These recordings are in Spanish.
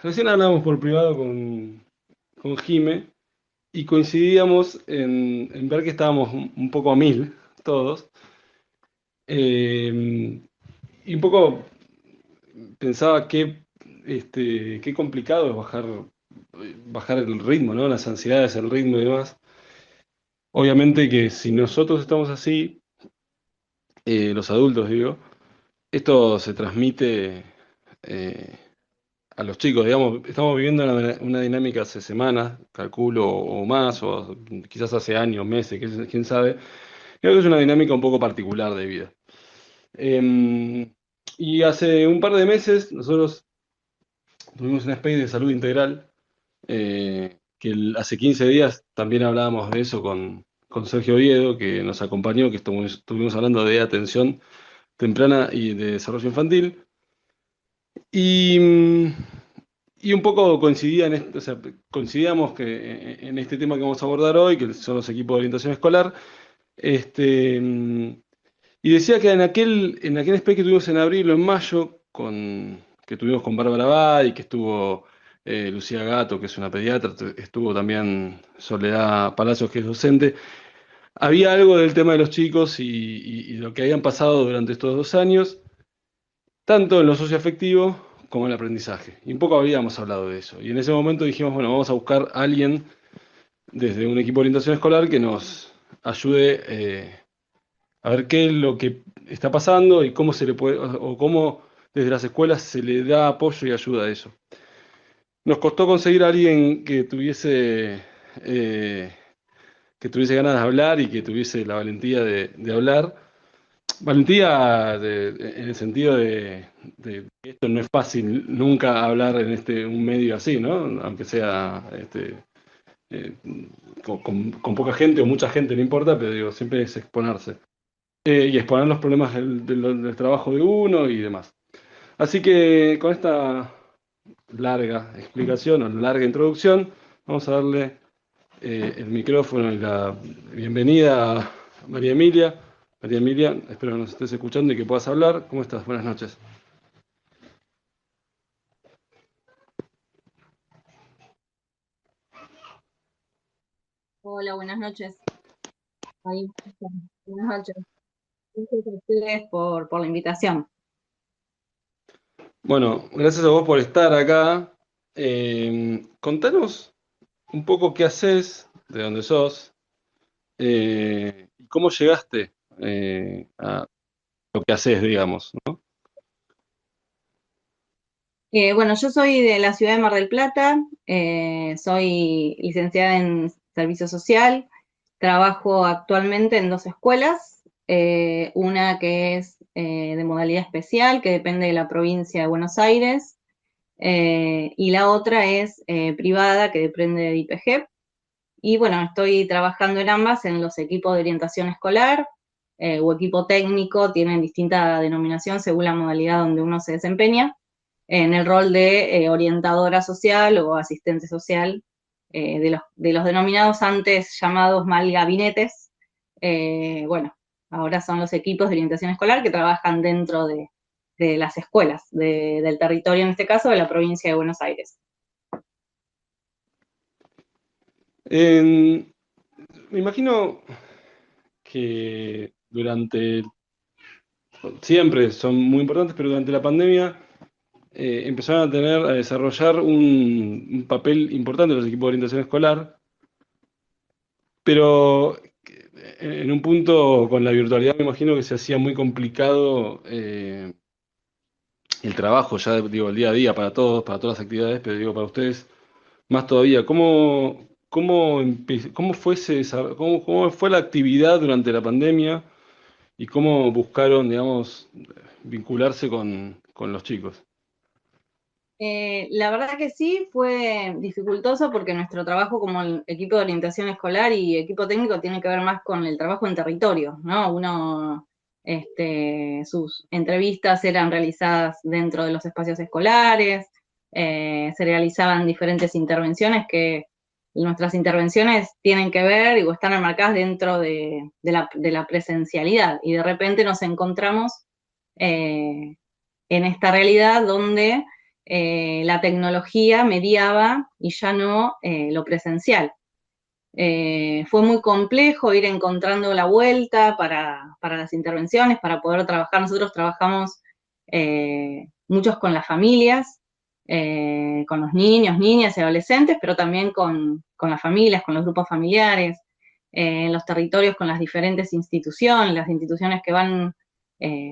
recién hablábamos por privado con Jime y coincidíamos en ver que estábamos un poco a mil todos. Y un poco pensaba qué complicado es bajar el ritmo, ¿no? Las ansiedades, el ritmo y demás. Obviamente que si nosotros estamos así, los adultos digo, esto se transmite eh, a los chicos, digamos, estamos viviendo una dinámica hace semanas, calculo, o más, o quizás hace años, meses, quién sabe. Creo que es una dinámica un poco particular de vida. Eh, y hace un par de meses nosotros tuvimos una especie de salud integral, hace 15 días también hablábamos de eso con Sergio Oviedo, que nos acompañó, que estuvimos hablando de atención temprana y de desarrollo infantil. Y, y un poco coincidía en esto, o sea, coincidíamos que en este tema que vamos a abordar hoy, que son los equipos de orientación escolar, este, y decía que en aquel SPEC que tuvimos en abril o en mayo, que tuvimos con Bárbara Bad y que estuvo Lucía Gato, que es una pediatra, estuvo también Soledad Palacios, que es docente, había algo del tema de los chicos y lo que habían pasado durante estos 2 años, tanto en lo socioafectivo como en el aprendizaje. Y un poco habíamos hablado de eso. Y en ese momento dijimos, bueno, vamos a buscar a alguien desde un equipo de orientación escolar que nos ayude a ver qué es lo que está pasando y cómo se le puede, o cómo desde las escuelas se le da apoyo y ayuda a eso. Nos costó conseguir a alguien eh, que tuviese ganas de hablar y que tuviese la valentía de hablar. Valentía en el sentido de que esto no es fácil nunca hablar en un medio así, ¿no? Aunque sea eh, con poca gente o mucha gente, no importa, pero digo, siempre es exponerse. Y exponer los problemas del trabajo de uno y demás. Así que con esta larga explicación o larga introducción, vamos a darle el micrófono y la bienvenida a María Emilia. María Emilia, espero que nos estés escuchando y que puedas hablar. ¿Cómo estás? Buenas noches. Hola, buenas noches. Ahí, buenas noches. Gracias a ustedes por la invitación. Bueno, gracias a vos por estar acá. Contanos un poco qué haces, de dónde sos, y cómo llegaste a lo que haces, digamos, ¿no? Bueno, yo soy de la ciudad de Mar del Plata, soy licenciada en Servicio Social, trabajo actualmente en dos escuelas, una que es de modalidad especial, que depende de la provincia de Buenos Aires, y la otra es privada, que depende de IPG. Y bueno, estoy trabajando en ambas, en los equipos de orientación escolar o equipo técnico, tienen distinta denominación según la modalidad donde uno se desempeña, en el rol de orientadora social o asistente social, de los denominados antes llamados mal gabinetes. Bueno, ahora son los equipos de orientación escolar que trabajan dentro de las escuelas del territorio, en este caso de la provincia de Buenos Aires. En- Me imagino que siempre son muy importantes, pero durante la pandemia empezaron a desarrollar un papel importante los equipos de orientación escolar, pero en un punto con la virtualidad me imagino que se hacía muy complicado el trabajo, ya digo, el día a día para todos, para todas las actividades, pero digo, para ustedes más todavía. ¿Cómo fue la actividad durante la pandemia y cómo buscaron, digamos, vincularse con los chicos? La verdad que sí, fue dificultoso porque nuestro trabajo como el equipo de orientación escolar y equipo técnico tiene que ver más con el trabajo en territorio, ¿no? Sus entrevistas eran realizadas dentro de los espacios escolares, se realizaban diferentes intervenciones que nuestras intervenciones tienen que ver o están enmarcadas dentro de la presencialidad y de repente nos encontramos en esta realidad donde la tecnología mediaba y ya no lo presencial. Fue muy complejo ir encontrando la vuelta para las intervenciones, para poder trabajar. Nosotros trabajamos muchos con las familias, con los niños, niñas y adolescentes, pero también con las familias, con los grupos familiares, en los territorios con las diferentes instituciones, las instituciones que van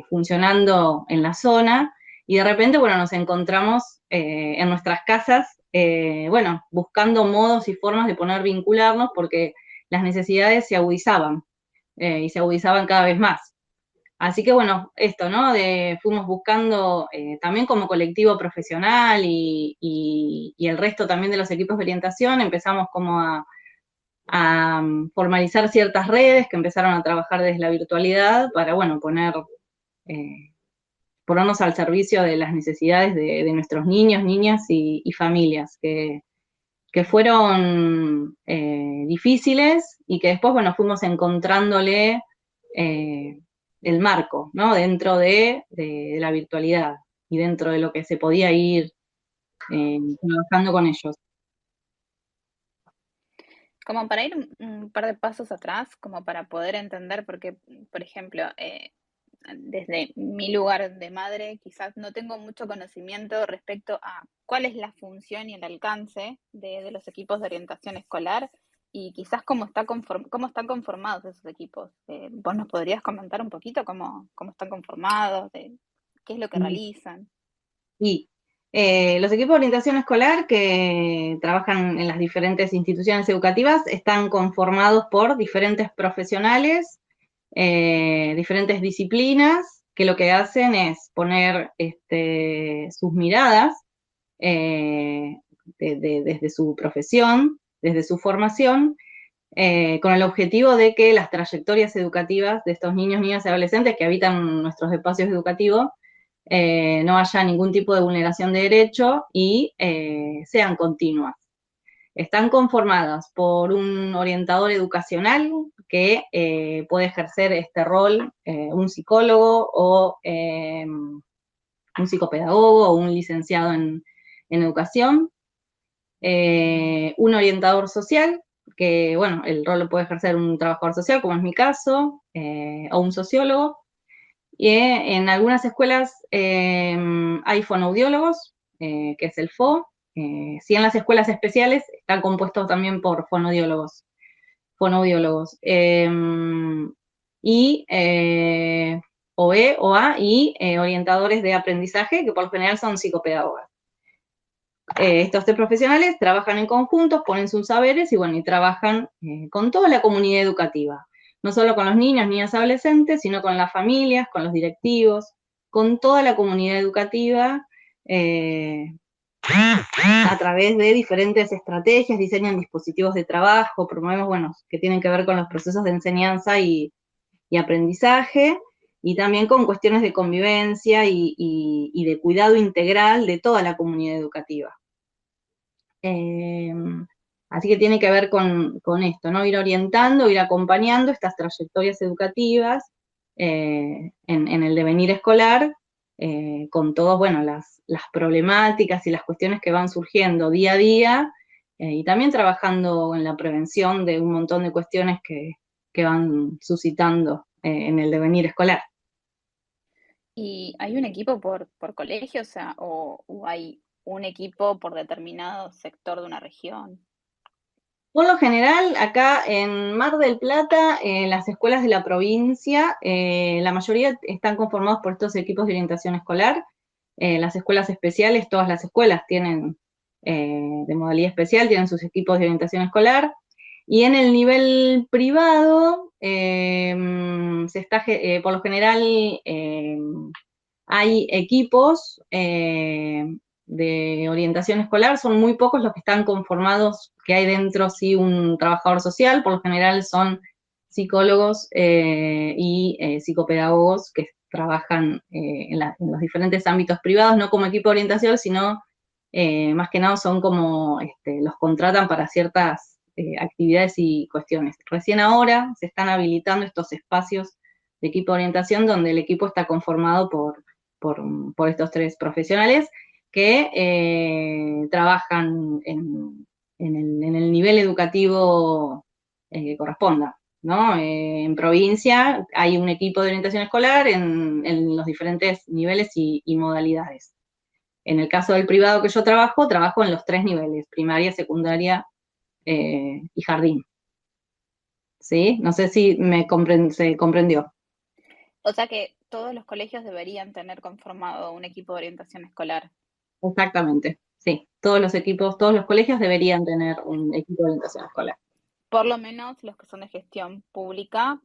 funcionando en la zona, y de repente, bueno, nos encontramos en nuestras casas, bueno, buscando modos y formas de poder vincularnos porque las necesidades se agudizaban y se agudizaban cada vez más. Así que bueno, esto, ¿no? Fuimos buscando también como colectivo profesional y el resto también de los equipos de orientación, empezamos como a formalizar ciertas redes que empezaron a trabajar desde la virtualidad para, bueno, eh, ponernos al servicio de las necesidades de nuestros niños, niñas y familias, que fueron difíciles y que después, bueno, fuimos encontrándole eh, el marco, ¿no? Dentro de la virtualidad y dentro de lo que se podía ir trabajando con ellos. Como para ir un par de pasos atrás, como para poder entender, porque, por ejemplo, desde mi lugar de madre, quizás no tengo mucho conocimiento respecto a cuál es la función y el alcance de los equipos de orientación escolar y quizás cómo están conformados esos equipos. ¿Vos nos podrías comentar un poquito cómo están conformados, qué es lo que realizan? Y los equipos de orientación escolar que trabajan en las diferentes instituciones educativas están conformados por diferentes profesionales, diferentes disciplinas, que lo que hacen es poner sus miradas desde su profesión, desde su formación, con el objetivo de que las trayectorias educativas de estos niños, niñas y adolescentes que habitan nuestros espacios educativos no haya ningún tipo de vulneración de derecho y sean continuas. Están conformadas por un orientador educacional que puede ejercer este rol, un psicólogo o un psicopedagogo o un licenciado en educación, un orientador social, que bueno, el rol lo puede ejercer un trabajador social, como es mi caso, o un sociólogo. Y en algunas escuelas hay fonoaudiólogos, que es el FO. Sí, en las escuelas especiales están compuestos también por fonoaudiólogos. Y OE, OA y orientadores de aprendizaje, que por lo general son psicopedagogas. Estos tres profesionales trabajan en conjunto, ponen sus saberes y bueno, y trabajan con toda la comunidad educativa. No solo con los niños, niñas, adolescentes, sino con las familias, con los directivos, con toda la comunidad educativa, a través de diferentes estrategias, diseñan dispositivos de trabajo, promovemos, bueno, que tienen que ver con los procesos de enseñanza y aprendizaje, y también con cuestiones de convivencia y de cuidado integral de toda la comunidad educativa. Así que tiene que ver con esto, ¿no? Ir orientando, ir acompañando estas trayectorias educativas en el devenir escolar, con todas, bueno, las problemáticas y las cuestiones que van surgiendo día a día, y también trabajando en la prevención de un montón de cuestiones que van suscitando en el devenir escolar. ¿Y hay un equipo por colegio, o sea, o hay un equipo por determinado sector de una región? Por lo general, acá en Mar del Plata, en las escuelas de la provincia, la mayoría están conformados por estos equipos de orientación escolar. Las escuelas especiales, todas las escuelas tienen de modalidad especial, tienen sus equipos de orientación escolar. Y en el nivel privado, por lo general, hay equipos de orientación escolar, son muy pocos los que están conformados, que hay dentro sí un trabajador social, por lo general son psicólogos y psicopedagogos que trabajan en los diferentes ámbitos privados, no como equipo de orientación, sino más que nada son como los contratan para ciertas actividades y cuestiones. Recién ahora se están habilitando estos espacios de equipo de orientación donde el equipo está conformado por estos tres profesionales, que trabajan en el nivel educativo que corresponda, ¿no? En provincia hay un equipo de orientación escolar en los diferentes niveles y modalidades. En el caso del privado que yo trabajo en los 3 niveles, primaria, secundaria y jardín. ¿Sí? No sé si se comprendió. O sea que todos los colegios deberían tener conformado un equipo de orientación escolar. Exactamente, sí. Todos los equipos, todos los colegios deberían tener un equipo de orientación escolar. Por lo menos los que son de gestión pública,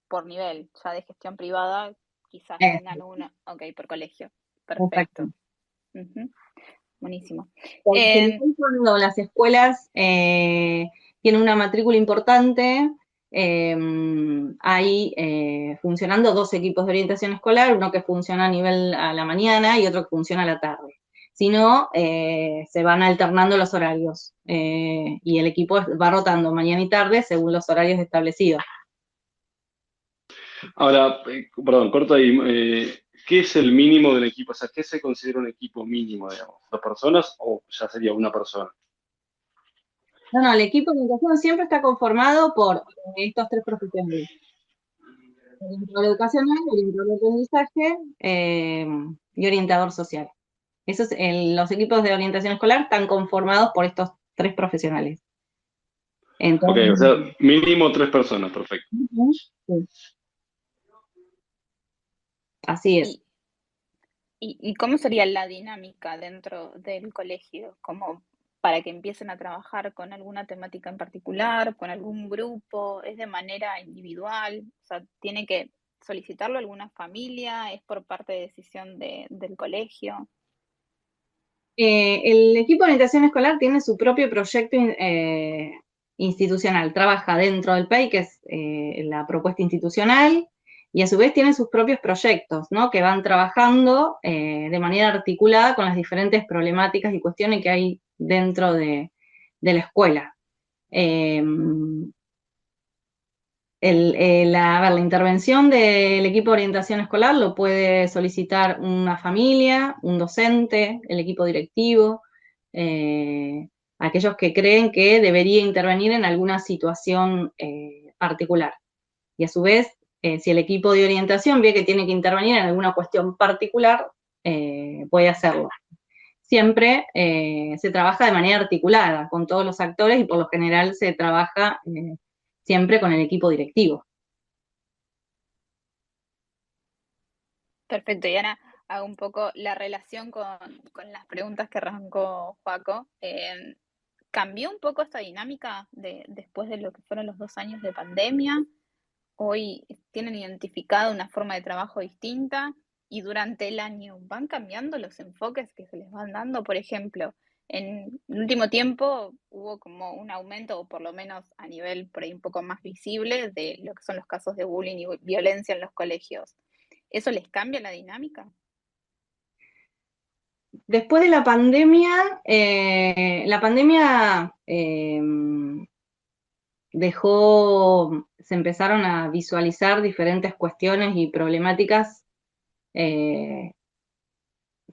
por nivel, ya de gestión privada, quizás tengan uno, ok, por colegio. Exacto. Perfecto. Ujú, buenísimo. Cuando las escuelas tienen una matrícula importante, hay funcionando 2 equipos de orientación escolar, uno que funciona a nivel a la mañana y otro que funciona a la tarde. Si no, se van alternando los horarios y el equipo va rotando mañana y tarde según los horarios establecidos. Ahora, perdón, corto ahí. ¿Qué es el mínimo del equipo? O sea, ¿qué se considera un equipo mínimo, digamos? ¿2 personas o ya sería una persona? No, el equipo de orientación siempre está conformado por estos 3 profesionales. Orientador educacional, orientador de aprendizaje y orientador social. Los equipos de orientación escolar están conformados por estos 3 profesionales. Ok, Entonces, o sea, mínimo 3 personas, perfecto. sí, así es. ¿Y, y cómo sería la dinámica dentro del colegio? Como para que empiecen a trabajar con alguna temática en particular, con algún grupo, ¿es de manera individual? O sea, ¿tiene que solicitarlo alguna familia? ¿Es por parte de decisión del colegio? El equipo de orientación escolar tiene su propio proyecto institucional, trabaja dentro del PEI, que es la propuesta institucional, y a su vez tiene sus propios proyectos, ¿no? Que van trabajando de manera articulada con las diferentes problemáticas y cuestiones que hay dentro de la escuela. Eh, la intervención del equipo de orientación escolar lo puede solicitar una familia, un docente, el equipo directivo, aquellos que creen que debería intervenir en alguna situación particular. Y a su vez, si el equipo de orientación ve que tiene que intervenir en alguna cuestión particular, puede hacerlo. Siempre se trabaja de manera articulada con todos los actores y por lo general se trabaja siempre con el equipo directivo. Perfecto, y Ana, hago un poco la relación con las preguntas que arrancó Joaco. ¿Cambió un poco esta dinámica después de lo que fueron los 2 años de pandemia? ¿Hoy tienen identificado una forma de trabajo distinta? Y durante el año, ¿van cambiando los enfoques que se les van dando? Por ejemplo, en el último tiempo hubo como un aumento, o por lo menos a nivel por ahí un poco más visible, de lo que son los casos de bullying y violencia en los colegios. ¿Eso les cambia la dinámica? Después de la pandemia se empezaron a visualizar diferentes cuestiones y problemáticas eh,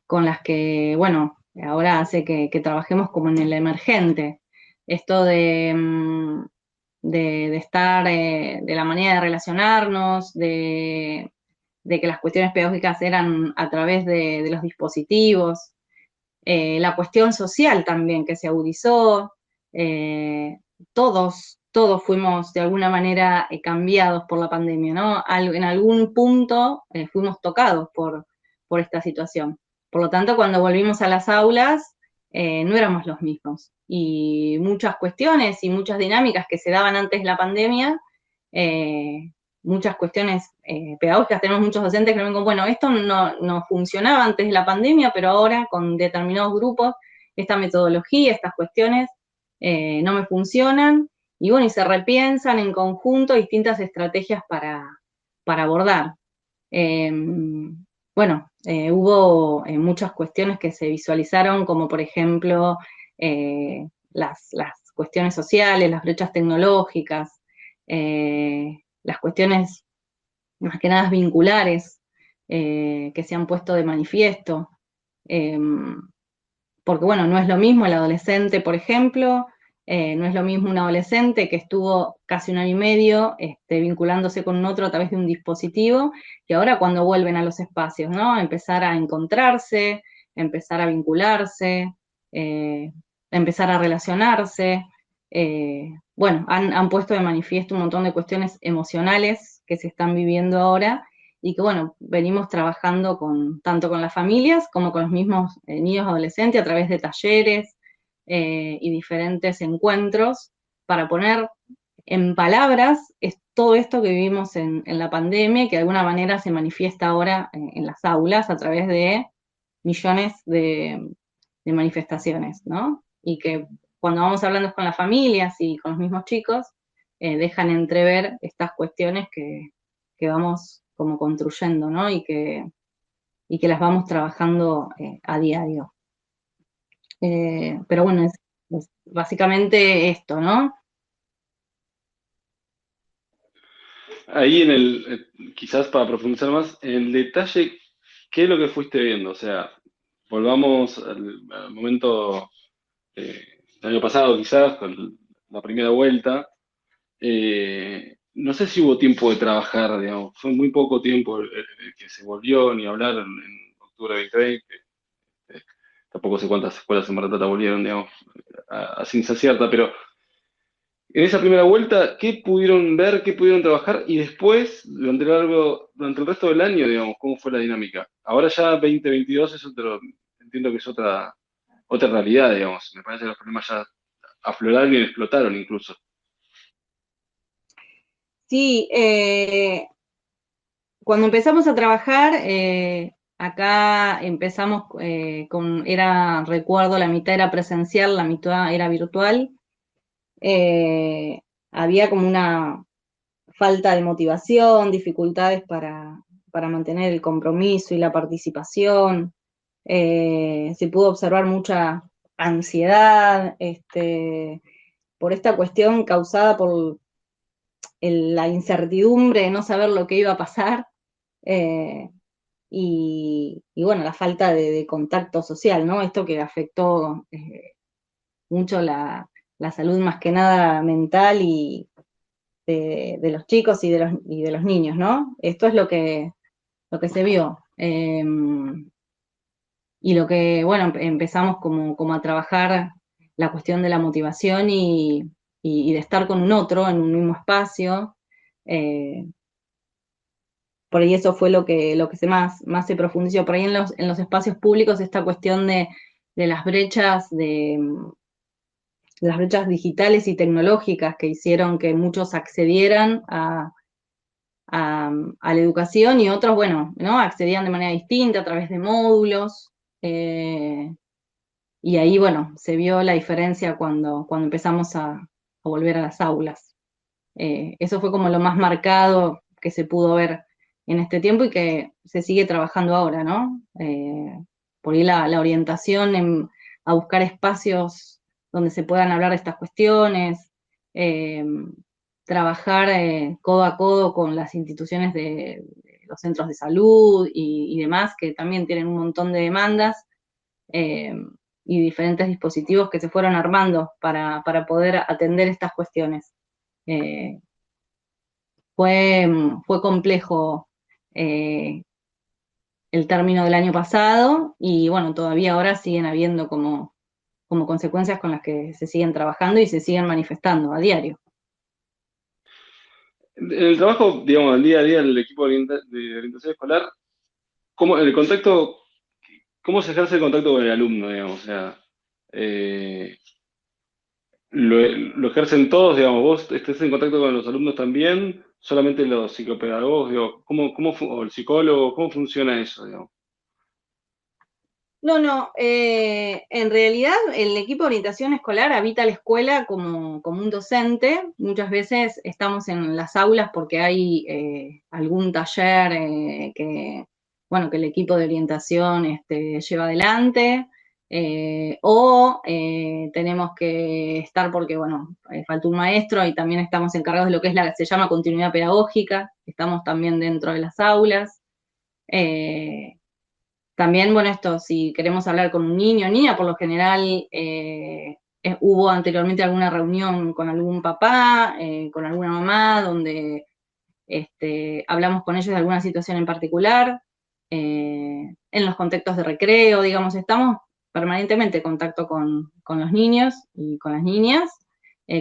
con las que, bueno, ahora hace que trabajemos como en el emergente. Esto de estar, de la manera de relacionarnos, de que las cuestiones pedagógicas eran a través de los dispositivos, la cuestión social también que se agudizó, todos fuimos de alguna manera cambiados por la pandemia, ¿no? En algún punto fuimos tocados por esta situación. Por lo tanto, cuando volvimos a las aulas, no éramos los mismos. Y muchas cuestiones y muchas dinámicas que se daban antes de la pandemia, muchas cuestiones pedagógicas, tenemos muchos docentes que nos ven bueno, esto no funcionaba antes de la pandemia, pero ahora con determinados grupos, esta metodología, estas cuestiones no me funcionan, y bueno, y se repiensan en conjunto distintas estrategias para abordar. Bueno, hubo muchas cuestiones que se visualizaron, como por ejemplo las cuestiones sociales, las brechas tecnológicas, las cuestiones más que nada vinculares que se han puesto de manifiesto. porque bueno, no es lo mismo el adolescente, por ejemplo, no es lo mismo un adolescente que estuvo casi 1 año y medio vinculándose con otro a través de un dispositivo, y ahora cuando vuelven a los espacios, ¿no? Empezar a encontrarse, empezar a vincularse, empezar a relacionarse. Bueno, han puesto de manifiesto un montón de cuestiones emocionales que se están viviendo ahora y que, bueno, venimos trabajando tanto con las familias como con los mismos niños adolescentes a través de talleres y diferentes encuentros para poner en palabras todo esto que vivimos en la pandemia y que de alguna manera se manifiesta ahora en las aulas a través de millones de manifestaciones, ¿no? Y que cuando vamos hablando con las familias y con los mismos chicos, dejan entrever estas cuestiones que vamos como construyendo, ¿no? Y que las vamos trabajando a diario. Pero bueno, es básicamente esto, ¿no? Ahí quizás para profundizar más, en el detalle, ¿qué es lo que fuiste viendo? O sea, volvamos al momento del año pasado, quizás, con la primera vuelta. No sé si hubo tiempo de trabajar, digamos, fue muy poco tiempo el que se volvió, ni hablar en octubre de 2020. eh, Tampoco sé cuántas escuelas en Mar del Plata volvieron, digamos, a ciencia cierta, pero en esa primera vuelta, ¿qué pudieron ver, qué pudieron trabajar? Y después, durante el resto del año, digamos, ¿cómo fue la dinámica? Ahora ya 2022 entiendo que es otra realidad, digamos. Me parece que los problemas ya afloraron y explotaron incluso. Sí, cuando empezamos a trabajar, acá empezamos recuerdo, la mitad era presencial, la mitad era virtual. Eh, Había como una falta de motivación, dificultades para mantener el compromiso y la participación. Se pudo observar mucha ansiedad, por esta cuestión causada por la incertidumbre de no saber lo que iba a pasar. eh, y bueno, la falta de contacto social, ¿no? Esto que afectó mucho la salud más que nada mental y de los chicos y de los niños, ¿no? Esto es lo que se vio. Y lo que, bueno, empezamos como a trabajar la cuestión de la motivación y de estar con un otro en un mismo espacio. eh, por ahí eso fue lo que más se profundizó. Por ahí en los espacios públicos esta cuestión de las brechas digitales y tecnológicas que hicieron que muchos accedieran a la educación y otros, bueno, ¿no? Accedían de manera distinta a través de módulos. Y ahí, bueno, se vio la diferencia cuando empezamos a volver a las aulas. Eso fue como lo más marcado que se pudo ver en este tiempo y que se sigue trabajando ahora, ¿no? Por ahí la orientación a buscar espacios donde se puedan hablar de estas cuestiones, eh, trabajar codo a codo con las instituciones de los centros de salud y demás, que también tienen un montón de demandas, eh, y diferentes dispositivos que se fueron armando para poder atender estas cuestiones. Eh, fue complejo el término del año pasado y bueno, todavía ahora siguen habiendo como consecuencias con las que se siguen trabajando y se siguen manifestando a diario. En el trabajo, digamos, el día a día del equipo de orientación escolar, el contacto, ¿cómo se ejerce el contacto con el alumno, digamos? O sea, eh, lo ejercen todos, digamos, vos estés en contacto con los alumnos también, solamente los psicopedagogos, digo, o el psicólogo, ¿cómo funciona eso, digamos? No, no, en realidad el equipo de orientación escolar habita la escuela como un docente. Muchas veces estamos en las aulas porque hay algún taller bueno, que el equipo de orientación lleva adelante, o tenemos que estar porque, bueno, faltó un maestro y también estamos encargados de lo que se llama continuidad pedagógica, estamos también dentro de las aulas. También, bueno, esto, si queremos hablar con un niño o niña, por lo general hubo anteriormente alguna reunión con algún papá, con alguna mamá, donde hablamos con ellos de alguna situación en particular, en los contextos de recreo, digamos, estamos permanentemente en contacto con los niños y con las niñas,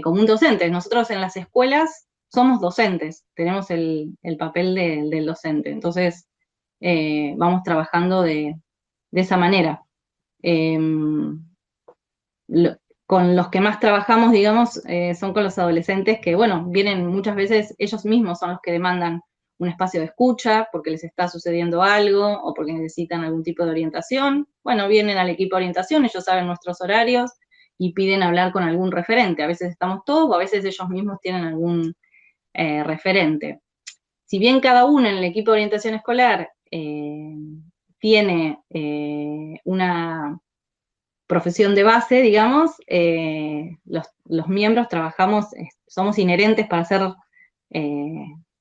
como un docente. Nosotros en las escuelas somos docentes, tenemos el papel del docente, entonces vamos trabajando de esa manera. Eh, con los que más trabajamos, digamos, son con los adolescentes que, bueno, vienen muchas veces, ellos mismos son los que demandan un espacio de escucha porque les está sucediendo algo o porque necesitan algún tipo de orientación. Bueno, vienen al equipo de orientación, ellos saben nuestros horarios y piden hablar con algún referente. A veces estamos todos o a veces ellos mismos tienen algún referente. Si bien cada uno en el equipo de orientación escolar tiene una profesión de base, digamos, los miembros trabajamos, somos inherentes para hacer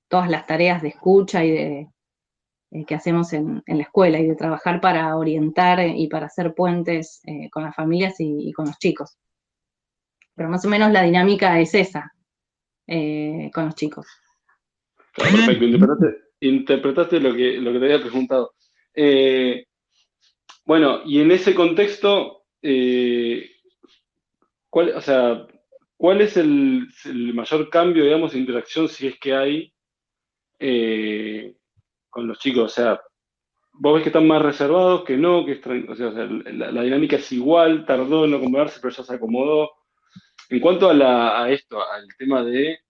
todas las tareas de escucha y que hacemos en la escuela y de trabajar para orientar y para hacer puentes con las familias y con los chicos. Pero más o menos la dinámica es esa con los chicos. Claro, perfecto. Interpretaste lo que te había preguntado. Bueno, y en ese contexto, o sea, ¿cuál es el mayor cambio, digamos, de interacción, si es que hay, con los chicos? O sea, vos ves que están más reservados, que no, o sea, la dinámica es igual, tardó en acomodarse, pero ya se acomodó. En cuanto a esto, al tema de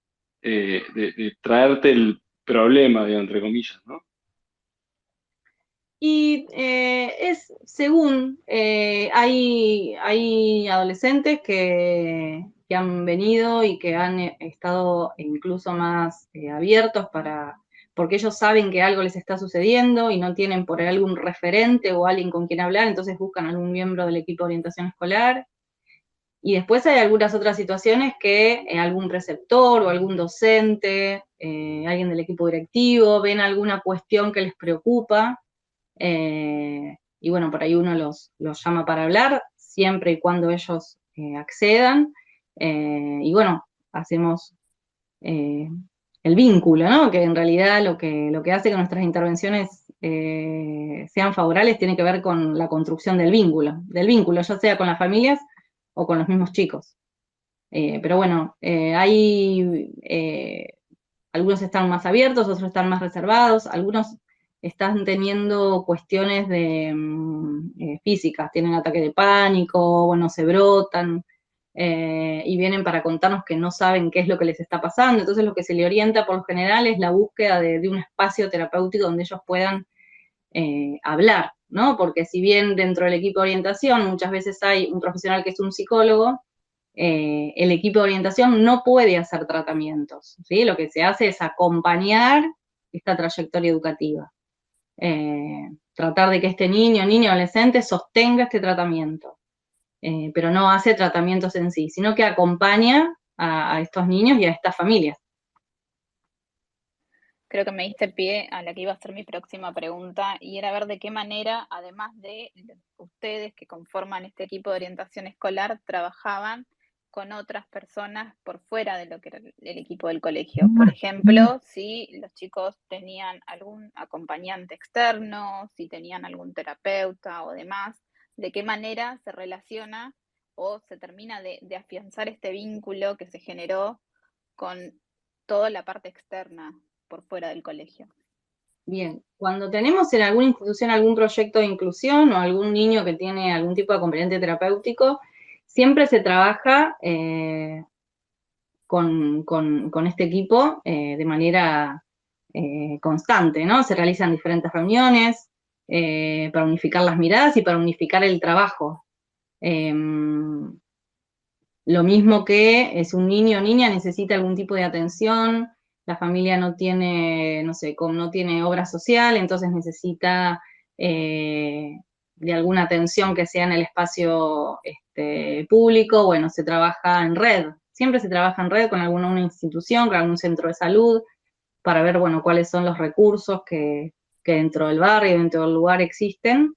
traerte el problema, digamos, entre comillas, ¿no? Y es según, hay adolescentes que han venido y que han estado incluso más abiertos porque ellos saben que algo les está sucediendo y no tienen por ahí algún referente o alguien con quien hablar, entonces buscan algún miembro del equipo de orientación escolar. Y después hay algunas otras situaciones que algún preceptor o algún docente, alguien del equipo directivo, ven alguna cuestión que les preocupa. Y bueno, por ahí uno los llama para hablar, siempre y cuando ellos accedan. Y bueno, hacemos el vínculo, ¿no? Que en realidad lo que hace que nuestras intervenciones sean favorables tiene que ver con la construcción del vínculo, ya sea con las familias o con los mismos chicos. Pero bueno, algunos están más abiertos, otros están más reservados, algunos están teniendo cuestiones físicas, tienen ataque de pánico, bueno, se brotan, y vienen para contarnos que no saben qué es lo que les está pasando. Entonces lo que se le orienta por lo general es la búsqueda de un espacio terapéutico donde ellos puedan hablar, ¿no? Porque si bien dentro del equipo de orientación muchas veces hay un profesional que es un psicólogo, el equipo de orientación no puede hacer tratamientos, ¿sí? Lo que se hace es acompañar esta trayectoria educativa. Tratar de que este niño, niña, adolescente sostenga este tratamiento, pero no hace tratamientos en sí, sino que acompaña a estos niños y a estas familias. Creo que me diste pie a la que iba a ser mi próxima pregunta y era ver de qué manera, además de ustedes que conforman este equipo de orientación escolar, trabajaban con otras personas por fuera de lo que era el equipo del colegio. Por ejemplo, si los chicos tenían algún acompañante externo, si tenían algún terapeuta o demás, de qué manera se relaciona o se termina de afianzar este vínculo que se generó con toda la parte externa por fuera del colegio. Bien, cuando tenemos en alguna institución algún proyecto de inclusión o algún niño que tiene algún tipo de acompañante terapéutico, siempre se trabaja con este equipo de manera constante, ¿no? Se realizan diferentes reuniones para unificar las miradas y para unificar el trabajo. Lo mismo que es un niño o niña necesita algún tipo de atención, la familia no tiene, no sé, no tiene obra social, entonces necesita de alguna atención que sea en el espacio público, bueno, se trabaja en red, siempre se trabaja en red con alguna institución, con algún centro de salud, para ver, bueno, cuáles son los recursos que dentro del barrio, dentro del lugar existen,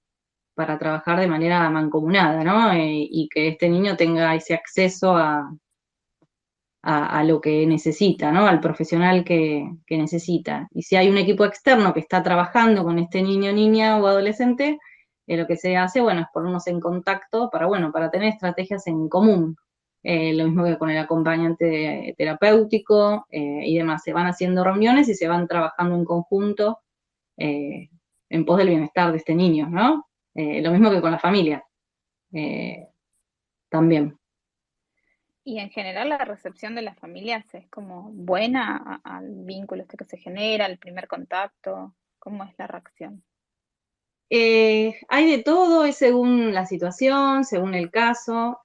para trabajar de manera mancomunada, ¿no? Y que este niño tenga ese acceso a lo que necesita, ¿no? Al profesional que necesita. Y si hay un equipo externo que está trabajando con este niño, niña o adolescente, lo que se hace, bueno, es ponernos en contacto para, bueno, para tener estrategias en común. Lo mismo que con el acompañante terapéutico y demás. Se van haciendo reuniones y se van trabajando en conjunto eh, en pos del bienestar de este niño, ¿no? Lo mismo que con la familia, también. Y en general la recepción de las familias es como buena al vínculo este que se genera, al primer contacto. ¿Cómo es la reacción? Hay de todo, es según la situación, según el caso.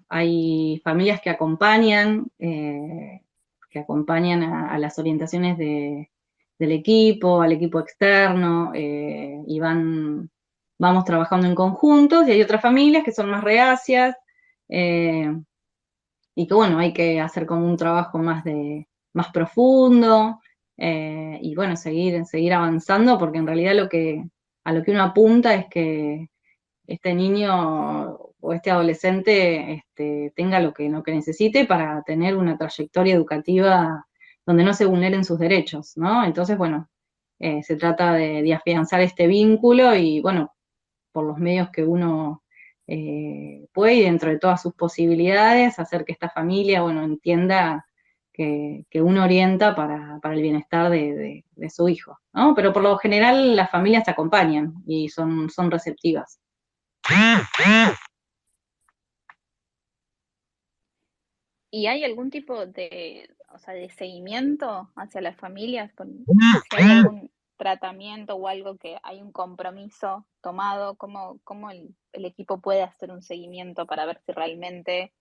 Hay familias que acompañan a las orientaciones del equipo, al equipo externo, y vamos trabajando en conjuntos. Y hay otras familias que son más reacias, eh, y que bueno, hay que hacer como un trabajo más profundo, y bueno, seguir avanzando, porque en realidad a lo que uno apunta es que este niño o este adolescente tenga lo que necesite para tener una trayectoria educativa donde no se vulneren sus derechos, ¿no? Entonces, bueno, se trata de afianzar este vínculo y, bueno, por los medios que uno puede y dentro de todas sus posibilidades, hacer que esta familia, bueno, entienda que uno orienta para el bienestar de su hijo, ¿no? Pero por lo general las familias se acompañan y son receptivas. ¿Y hay algún tipo de, o sea, de seguimiento hacia las familias? Si hay algún tratamiento o algo que hay un compromiso tomado, ¿cómo el equipo puede hacer un seguimiento para ver si realmente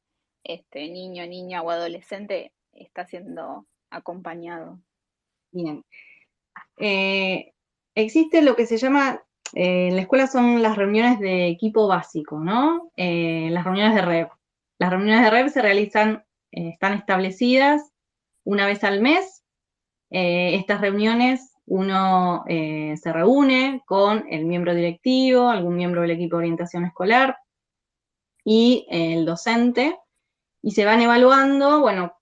este niño, niña o adolescente está siendo acompañado? Bien. Existe lo que se llama, en la escuela son las reuniones de equipo básico, ¿no? Las reuniones de REP. Las reuniones de REP se realizan, están establecidas una vez al mes. Estas reuniones uno se reúne con el miembro directivo, algún miembro del equipo de orientación escolar y el docente, y se van evaluando, bueno,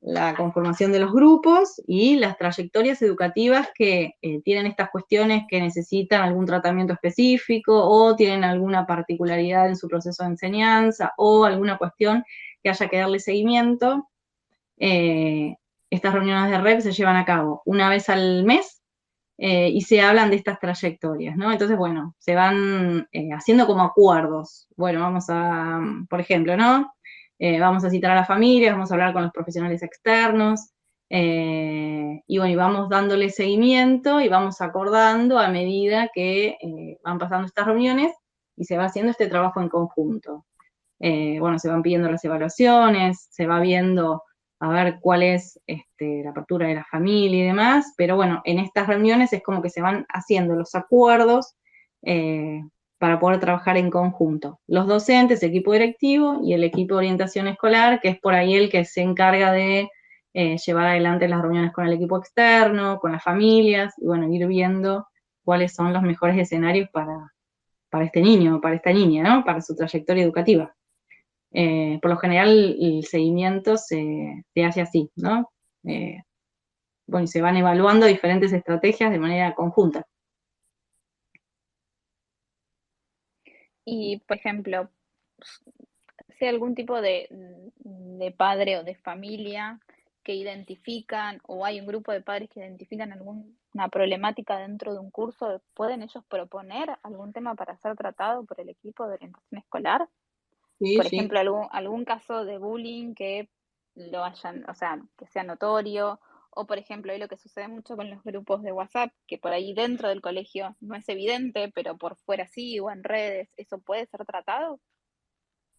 la conformación de los grupos y las trayectorias educativas que tienen estas cuestiones que necesitan algún tratamiento específico o tienen alguna particularidad en su proceso de enseñanza o alguna cuestión que haya que darle seguimiento. Estas reuniones de REP se llevan a cabo una vez al mes y se hablan de estas trayectorias, ¿no? Entonces, bueno, se van haciendo como acuerdos. Bueno, por ejemplo, ¿no? Vamos a citar a la familia, vamos a hablar con los profesionales externos, y bueno, y vamos dándole seguimiento y vamos acordando a medida que van pasando estas reuniones y se va haciendo este trabajo en conjunto. Bueno, se van pidiendo las evaluaciones, se va viendo a ver cuál es la apertura de la familia y demás, pero bueno, en estas reuniones es como que se van haciendo los acuerdos eh, para poder trabajar en conjunto. Los docentes, equipo directivo y el equipo de orientación escolar, que es por ahí el que se encarga de llevar adelante las reuniones con el equipo externo, con las familias, y bueno, ir viendo cuáles son los mejores escenarios para este niño, para esta niña, ¿no? Para su trayectoria educativa. Por lo general el seguimiento se hace así, ¿no? Bueno, y se van evaluando diferentes estrategias de manera conjunta. Y, por ejemplo, si hay algún tipo de padre o de familia que identifican, o hay un grupo de padres que identifican alguna problemática dentro de un curso, ¿pueden ellos proponer algún tema para ser tratado por el equipo de orientación escolar? Sí, Por sí. ejemplo, algún caso de bullying que lo hayan, o sea, que sea notorio, o por ejemplo, ahí lo que sucede mucho con los grupos de WhatsApp, que por ahí dentro del colegio no es evidente, pero por fuera sí, o en redes, ¿eso puede ser tratado?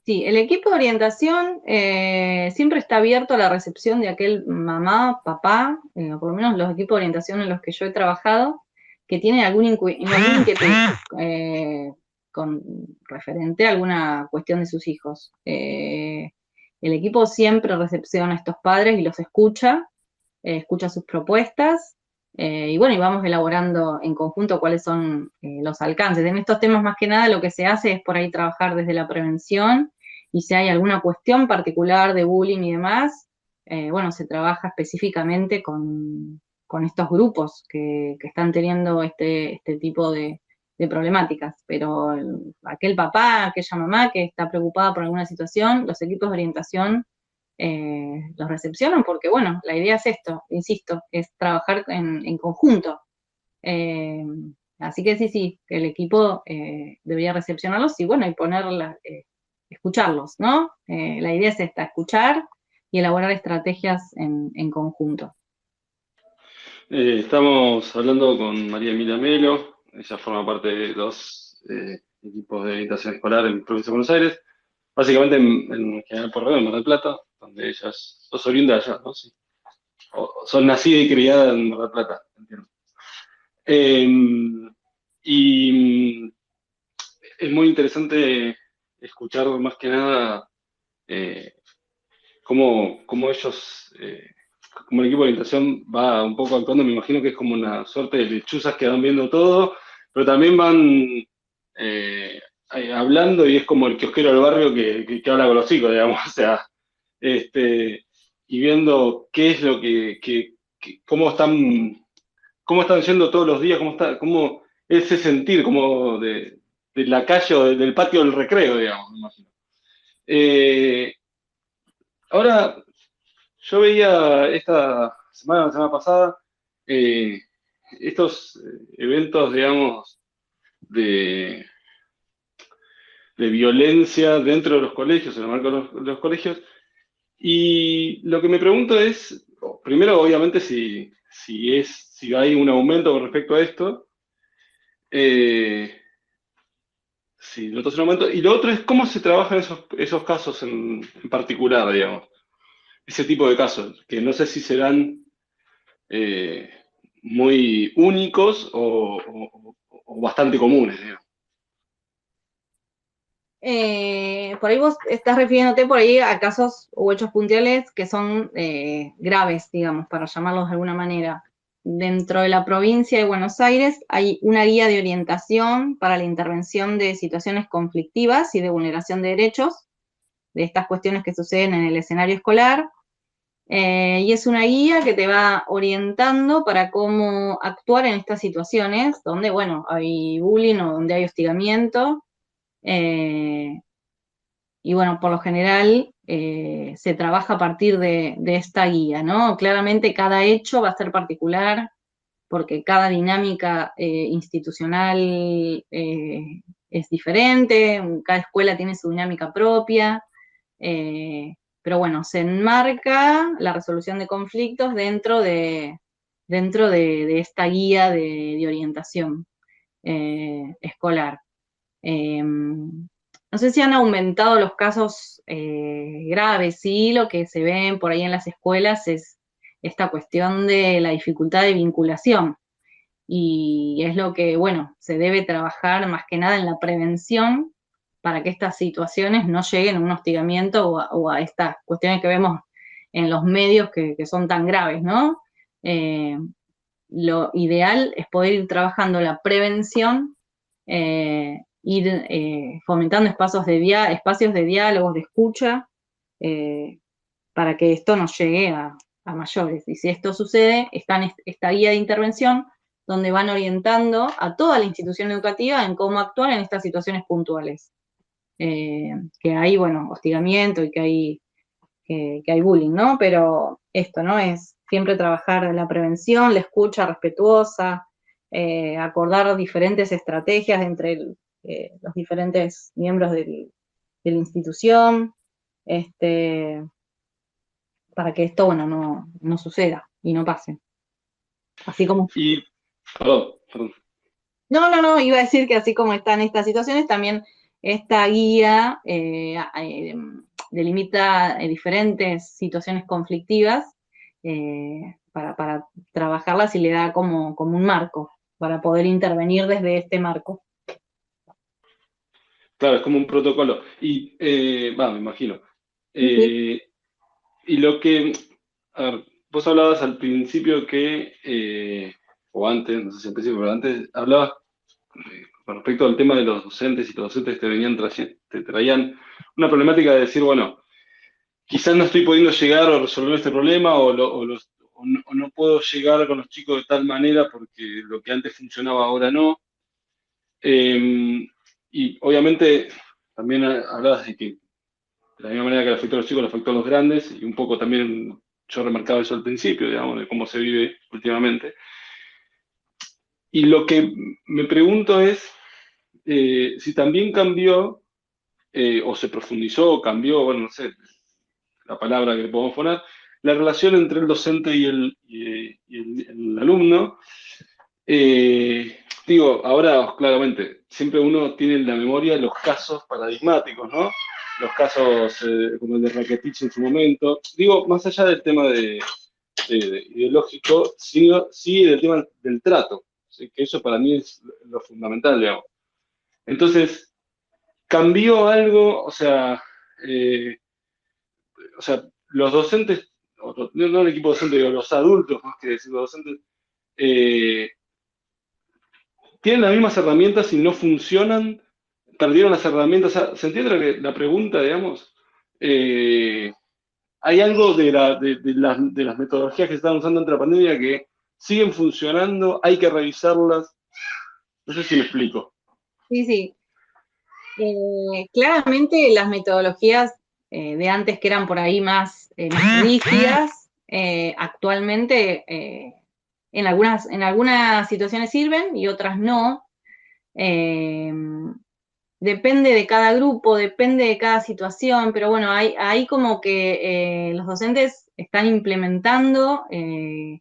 Sí, el equipo de orientación siempre está abierto a la recepción de aquel mamá, papá, o por lo menos los equipos de orientación en los que yo he trabajado, que tienen alguna inquietud con referente a alguna cuestión de sus hijos. El equipo siempre recepciona a estos padres y los escucha sus propuestas, Y bueno, y vamos elaborando en conjunto cuáles son los alcances. En estos temas más que nada lo que se hace es por ahí trabajar desde la prevención y si hay alguna cuestión particular de bullying y demás, bueno, se trabaja específicamente con estos grupos que están teniendo este tipo de problemáticas. Pero aquel papá, aquella mamá que está preocupada por alguna situación, los equipos de orientación los recepcionan porque, bueno, la idea es esto, insisto, es trabajar en conjunto. Eh, Así que sí, sí, que el equipo debería recepcionarlos y, bueno, y escucharlos, ¿no? La idea es esta, escuchar y elaborar estrategias en conjunto. Estamos hablando con María Emilia Melo, ella forma parte de dos equipos de orientación escolar en Provincia de Buenos Aires, básicamente en General Porredón, en Mar del Plata, donde ellas, sos oriunda de allá, ¿no? Sí. Son nacida y criada en Mar del Plata, entiendo. Y es muy interesante escuchar más que nada eh, cómo ellos, como el equipo de orientación va un poco actuando, me imagino que es como una suerte de lechuzas que van viendo todo, pero también van hablando y es como el kiosquero del barrio que habla con los chicos, digamos, o sea, este, y viendo qué es lo cómo están yendo todos los días, cómo ese sentir como de la calle o del patio del recreo, digamos, me imagino. Eh, Ahora, yo veía esta semana, la semana pasada, eh, estos eventos, digamos, de, de violencia dentro de los colegios, en el marco de los colegios, y lo que me pregunto es, primero, obviamente, si hay un aumento con respecto a esto, eh, si notas un aumento, y lo otro es cómo se trabajan esos casos en particular, digamos, ese tipo de casos, que no sé si serán eh, muy únicos o bastante comunes, digamos. Por ahí vos estás refiriéndote por ahí a casos o hechos puntuales que son graves, digamos, para llamarlos de alguna manera. Dentro de la provincia de Buenos Aires hay una guía de orientación para la intervención de situaciones conflictivas y de vulneración de derechos, de estas cuestiones que suceden en el escenario escolar. Y es una guía que te va orientando para cómo actuar en estas situaciones donde, bueno, hay bullying o donde hay hostigamiento. Eh, y bueno, por lo general se trabaja a partir de esta guía, ¿no? Claramente cada hecho va a ser particular porque cada dinámica institucional es diferente, cada escuela tiene su dinámica propia, eh, pero bueno, se enmarca la resolución de conflictos dentro de esta guía de orientación escolar. No sé si han aumentado los casos graves, sí, lo que se ven por ahí en las escuelas es esta cuestión de la dificultad de vinculación y es lo que, bueno, se debe trabajar más que nada en la prevención para que estas situaciones no lleguen a un hostigamiento o a estas cuestiones que vemos en los medios que son tan graves, ¿no? Eh, lo ideal es poder ir trabajando la prevención, ir fomentando espacios de diálogos, de escucha, eh, para que esto no llegue a mayores. Y si esto sucede, está en esta guía de intervención donde van orientando a toda la institución educativa en cómo actuar en estas situaciones puntuales. Que hay, bueno, hostigamiento y que hay bullying, ¿no? Pero esto, ¿no? Es siempre trabajar la prevención, la escucha respetuosa, acordar diferentes estrategias entre los diferentes miembros de la institución, este, para que esto, bueno, no suceda y no pase. Así como... Y, perdón. No, iba a decir que así como están estas situaciones, también esta guía delimita diferentes situaciones conflictivas para trabajarlas y le da como un marco, para poder intervenir desde este marco. Claro, es como un protocolo. Y, me imagino. Sí, sí. Eh, y lo que, a ver, vos hablabas al principio que o antes, no sé si al principio, pero antes hablabas con respecto al tema de los docentes y los docentes te traían una problemática de decir, bueno, quizás no estoy pudiendo llegar o resolver este problema o no puedo llegar con los chicos de tal manera porque lo que antes funcionaba ahora no. Y obviamente también hablabas de que de la misma manera que le afectó a los chicos, le afectó a los grandes y un poco también yo remarcaba eso al principio, digamos, de cómo se vive últimamente. Y lo que me pregunto es si también cambió o se profundizó o cambió, bueno, no sé, la palabra que le podemos poner, la relación entre el docente y el alumno. Digo, ahora claramente, siempre uno tiene en la memoria los casos paradigmáticos, ¿no? Los casos como el de Rakitic en su momento. Digo, más allá del tema de ideológico, sí del tema del trato, ¿sí? Que eso para mí es lo fundamental, digamos. Entonces, cambió algo, eh, o sea, los docentes, no el equipo docente, digo, los adultos, más que decir los docentes, eh, tienen las mismas herramientas y no funcionan, perdieron las herramientas. O sea, ¿se entiende la pregunta, digamos? Eh, Hay algo de las metodologías que se están usando ante la pandemia que siguen funcionando, hay que revisarlas. No sé si me explico. Sí, sí. Claramente las metodologías de antes que eran por ahí más rígidas, actualmente en algunas situaciones sirven y otras no. Eh, Depende de cada grupo, depende de cada situación, pero bueno, hay como que los docentes están implementando un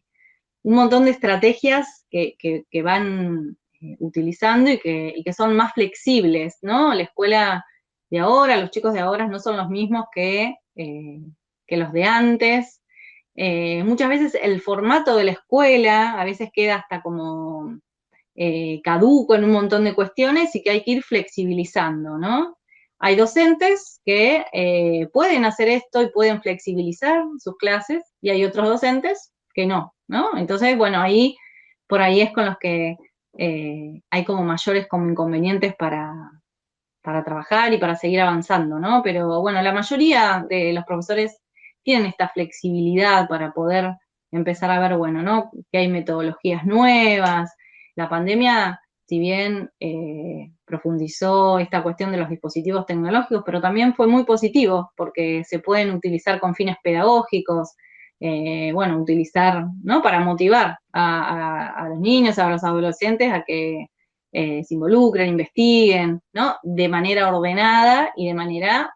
montón de estrategias que van utilizando y que son más flexibles, ¿no? La escuela de ahora, los chicos de ahora no son los mismos que los de antes. Muchas veces el formato de la escuela a veces queda hasta como caduco en un montón de cuestiones y que hay que ir flexibilizando, ¿no? Hay docentes que pueden hacer esto y pueden flexibilizar sus clases y hay otros docentes que no, ¿no? Entonces, bueno, por ahí es con los que hay como mayores como inconvenientes para trabajar y para seguir avanzando, ¿no? Pero bueno, la mayoría de los profesores tienen esta flexibilidad para poder empezar a ver, bueno, ¿no? Que hay metodologías nuevas. La pandemia, si bien profundizó esta cuestión de los dispositivos tecnológicos, pero también fue muy positivo porque se pueden utilizar con fines pedagógicos, bueno, utilizar, ¿no? Para motivar a los niños, a los adolescentes a que se involucren, investiguen, ¿no? De manera ordenada y de manera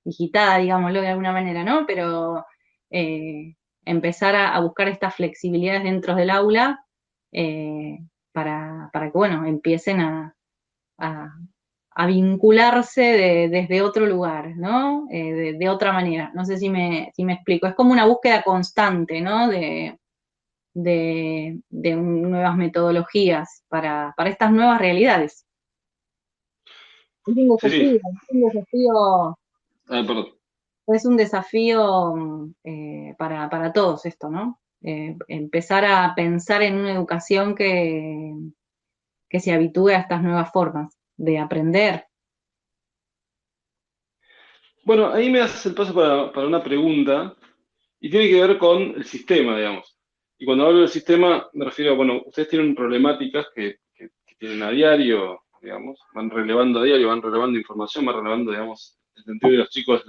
digitada, digámoslo de alguna manera, ¿no? Pero eh, empezar a buscar estas flexibilidades dentro del aula eh, para que, bueno, empiecen a- a vincularse desde otro lugar, ¿no? De otra manera. No sé si me explico. Es como una búsqueda constante, ¿no? De nuevas metodologías para estas nuevas realidades. Es un Sí, sí. desafío, Perdón. es un desafío para todos esto, ¿no? Empezar a pensar en una educación que se habitúe a estas nuevas formas de aprender. Bueno, ahí me haces el paso para una pregunta y tiene que ver con el sistema, digamos. Y cuando hablo del sistema, me refiero a, bueno, ustedes tienen problemáticas que tienen a diario, digamos, van relevando a diario, van relevando información, van relevando, digamos, el sentido de los chicos,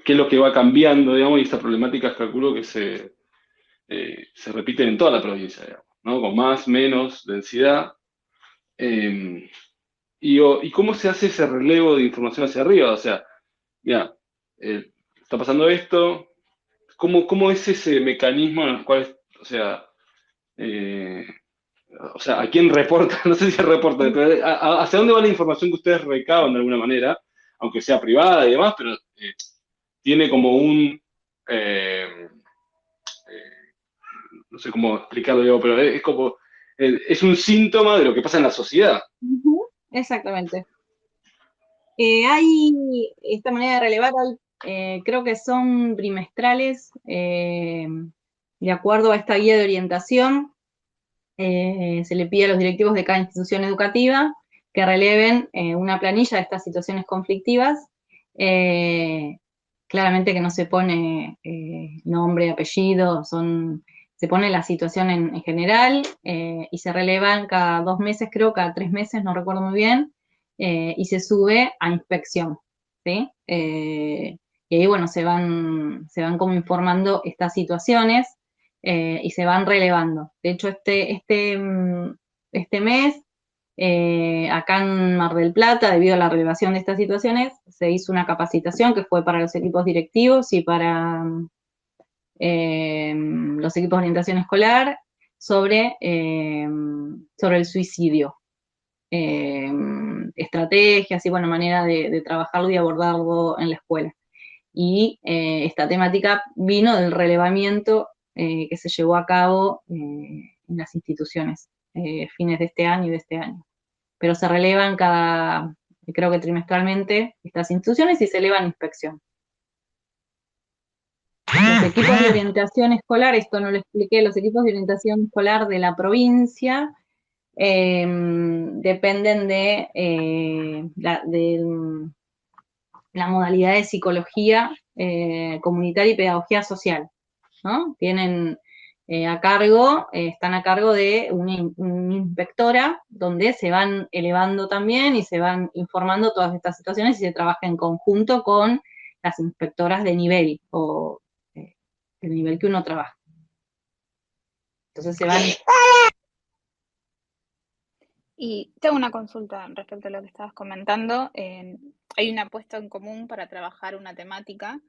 qué es lo que va cambiando, digamos, y estas problemáticas calculo que se repiten en toda la provincia, digamos, ¿no? Con más, menos densidad. Eh, y cómo se hace ese relevo de información hacia arriba, o sea, ya, está pasando esto. ¿Cómo es ese mecanismo en el cual, eh, ¿a quién reporta? No sé si reporta, pero ¿hacia dónde va la información que ustedes recaban de alguna manera? Aunque sea privada y demás, pero tiene como eh, no sé cómo explicarlo yo, pero es como, es un síntoma de lo que pasa en la sociedad. Ujú, exactamente. Hay esta manera de relevar, creo que son trimestrales de acuerdo a esta guía de orientación, se le pide a los directivos de cada institución educativa que releven una planilla de estas situaciones conflictivas. Claramente que no se pone nombre, apellido, se pone la situación en general y se relevan cada 2 meses, creo, cada 3 meses, no recuerdo muy bien, y se sube a inspección, ¿sí? Y ahí, bueno, se van como informando estas situaciones y se van relevando. De hecho, este mes, acá en Mar del Plata, debido a la relevación de estas situaciones, se hizo una capacitación que fue para los equipos directivos y para los equipos de orientación escolar sobre el suicidio. Estrategias y, bueno, manera de trabajarlo y abordarlo en la escuela. Y esta temática vino del relevamiento que se llevó a cabo en las instituciones, fines de este año y de este año. Pero se relevan creo que trimestralmente, estas instituciones y se elevan a inspección. Los equipos de orientación escolar, esto no lo expliqué, los equipos de orientación escolar de la provincia dependen de la modalidad de psicología comunitaria y pedagogía social, ¿no? Tienen están a cargo de una inspectora donde se van elevando también y se van informando todas estas situaciones y se trabaja en conjunto con las inspectoras de nivel o el nivel que uno trabaja. Entonces se van... Y tengo una consulta respecto a lo que estabas comentando. Hay una apuesta en común para trabajar una temática,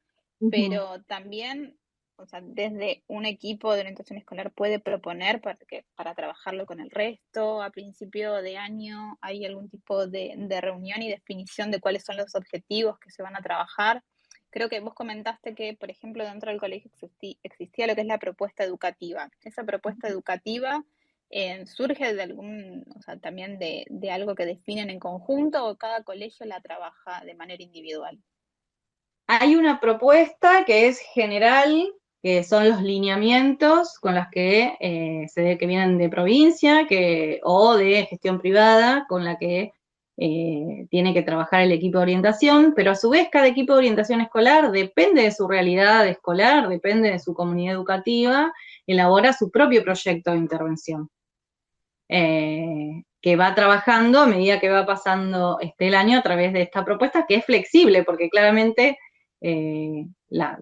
pero también, o sea, desde un equipo de orientación escolar puede proponer para trabajarlo con el resto. A principio de año hay algún tipo de reunión y definición de cuáles son los objetivos que se van a trabajar. Creo que vos comentaste que, por ejemplo, dentro del colegio existía lo que es la propuesta educativa. Esa propuesta educativa surge de o sea, también de algo que definen en conjunto, o cada colegio la trabaja de manera individual. Hay una propuesta que es general, que son los lineamientos con los que se ve que vienen de provincia o de gestión privada, con la que tiene que trabajar el equipo de orientación, pero a su vez cada equipo de orientación escolar depende de su realidad escolar, depende de su comunidad educativa, elabora su propio proyecto de intervención. Que va trabajando a medida que va pasando el año a través de esta propuesta, que es flexible, porque claramente las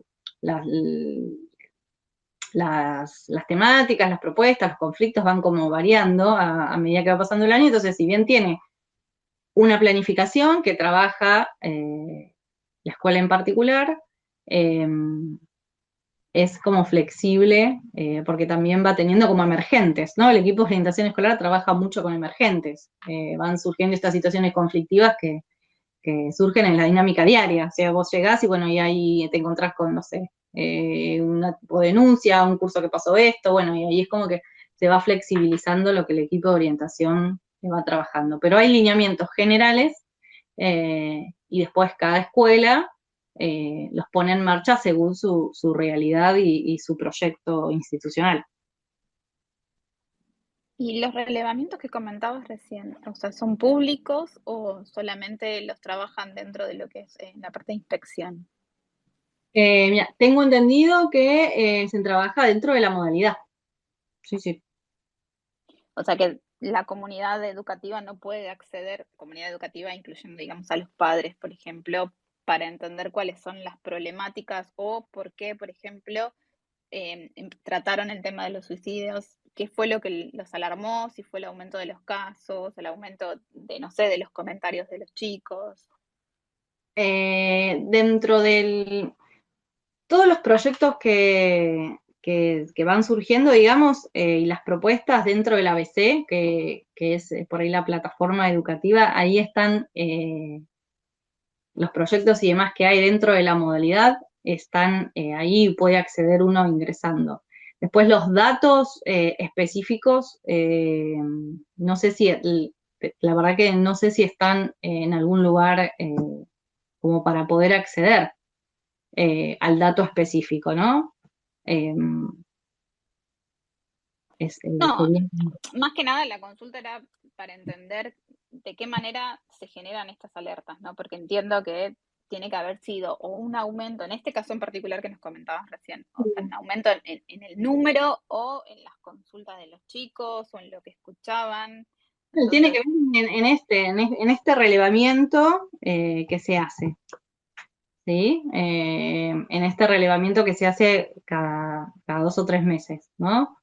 temáticas, las propuestas, los conflictos van como variando a medida que va pasando el año. Entonces, si bien tiene una planificación que trabaja la escuela en particular, es como flexible, porque también va teniendo como emergentes, ¿no? El equipo de orientación escolar trabaja mucho con emergentes. Van surgiendo estas situaciones conflictivas que surgen en la dinámica diaria. O sea, vos llegás y, bueno, y ahí te encontrás con, no sé, una denuncia, un curso que pasó esto, bueno, y ahí es como que se va flexibilizando lo que el equipo de orientación va trabajando. Pero hay lineamientos generales y después cada escuela los pone en marcha según su realidad y su proyecto institucional. ¿Y los relevamientos que comentabas recién, o sea, son públicos o solamente los trabajan dentro de lo que es la parte de inspección? Mira, tengo entendido que se trabaja dentro de la modalidad. Sí, sí. O sea que la comunidad educativa no puede acceder, comunidad educativa incluyendo, digamos, a los padres, por ejemplo, para entender cuáles son las problemáticas o por qué, por ejemplo, trataron el tema de los suicidios, qué fue lo que los alarmó, si fue el aumento de los casos, el aumento de, no sé, de los comentarios de los chicos. Dentro todos los proyectos que van surgiendo, digamos, y las propuestas dentro del ABC, que es por ahí la plataforma educativa, ahí están los proyectos y demás que hay dentro de la modalidad, están ahí, puede acceder uno ingresando. Después los datos específicos, no sé si, la verdad que no sé si están en algún lugar como para poder acceder al dato específico, ¿no? No, sería... más que nada la consulta era para entender de qué manera se generan estas alertas, ¿no? Porque entiendo que tiene que haber sido o un aumento, en este caso en particular que nos comentabas recién, o sea, un aumento en el número o en las consultas de los chicos o en lo que escuchaban. Tiene que Entonces, ver en este relevamiento que se hace, ¿sí? En este relevamiento que se hace cada 2 o 3 meses, ¿no?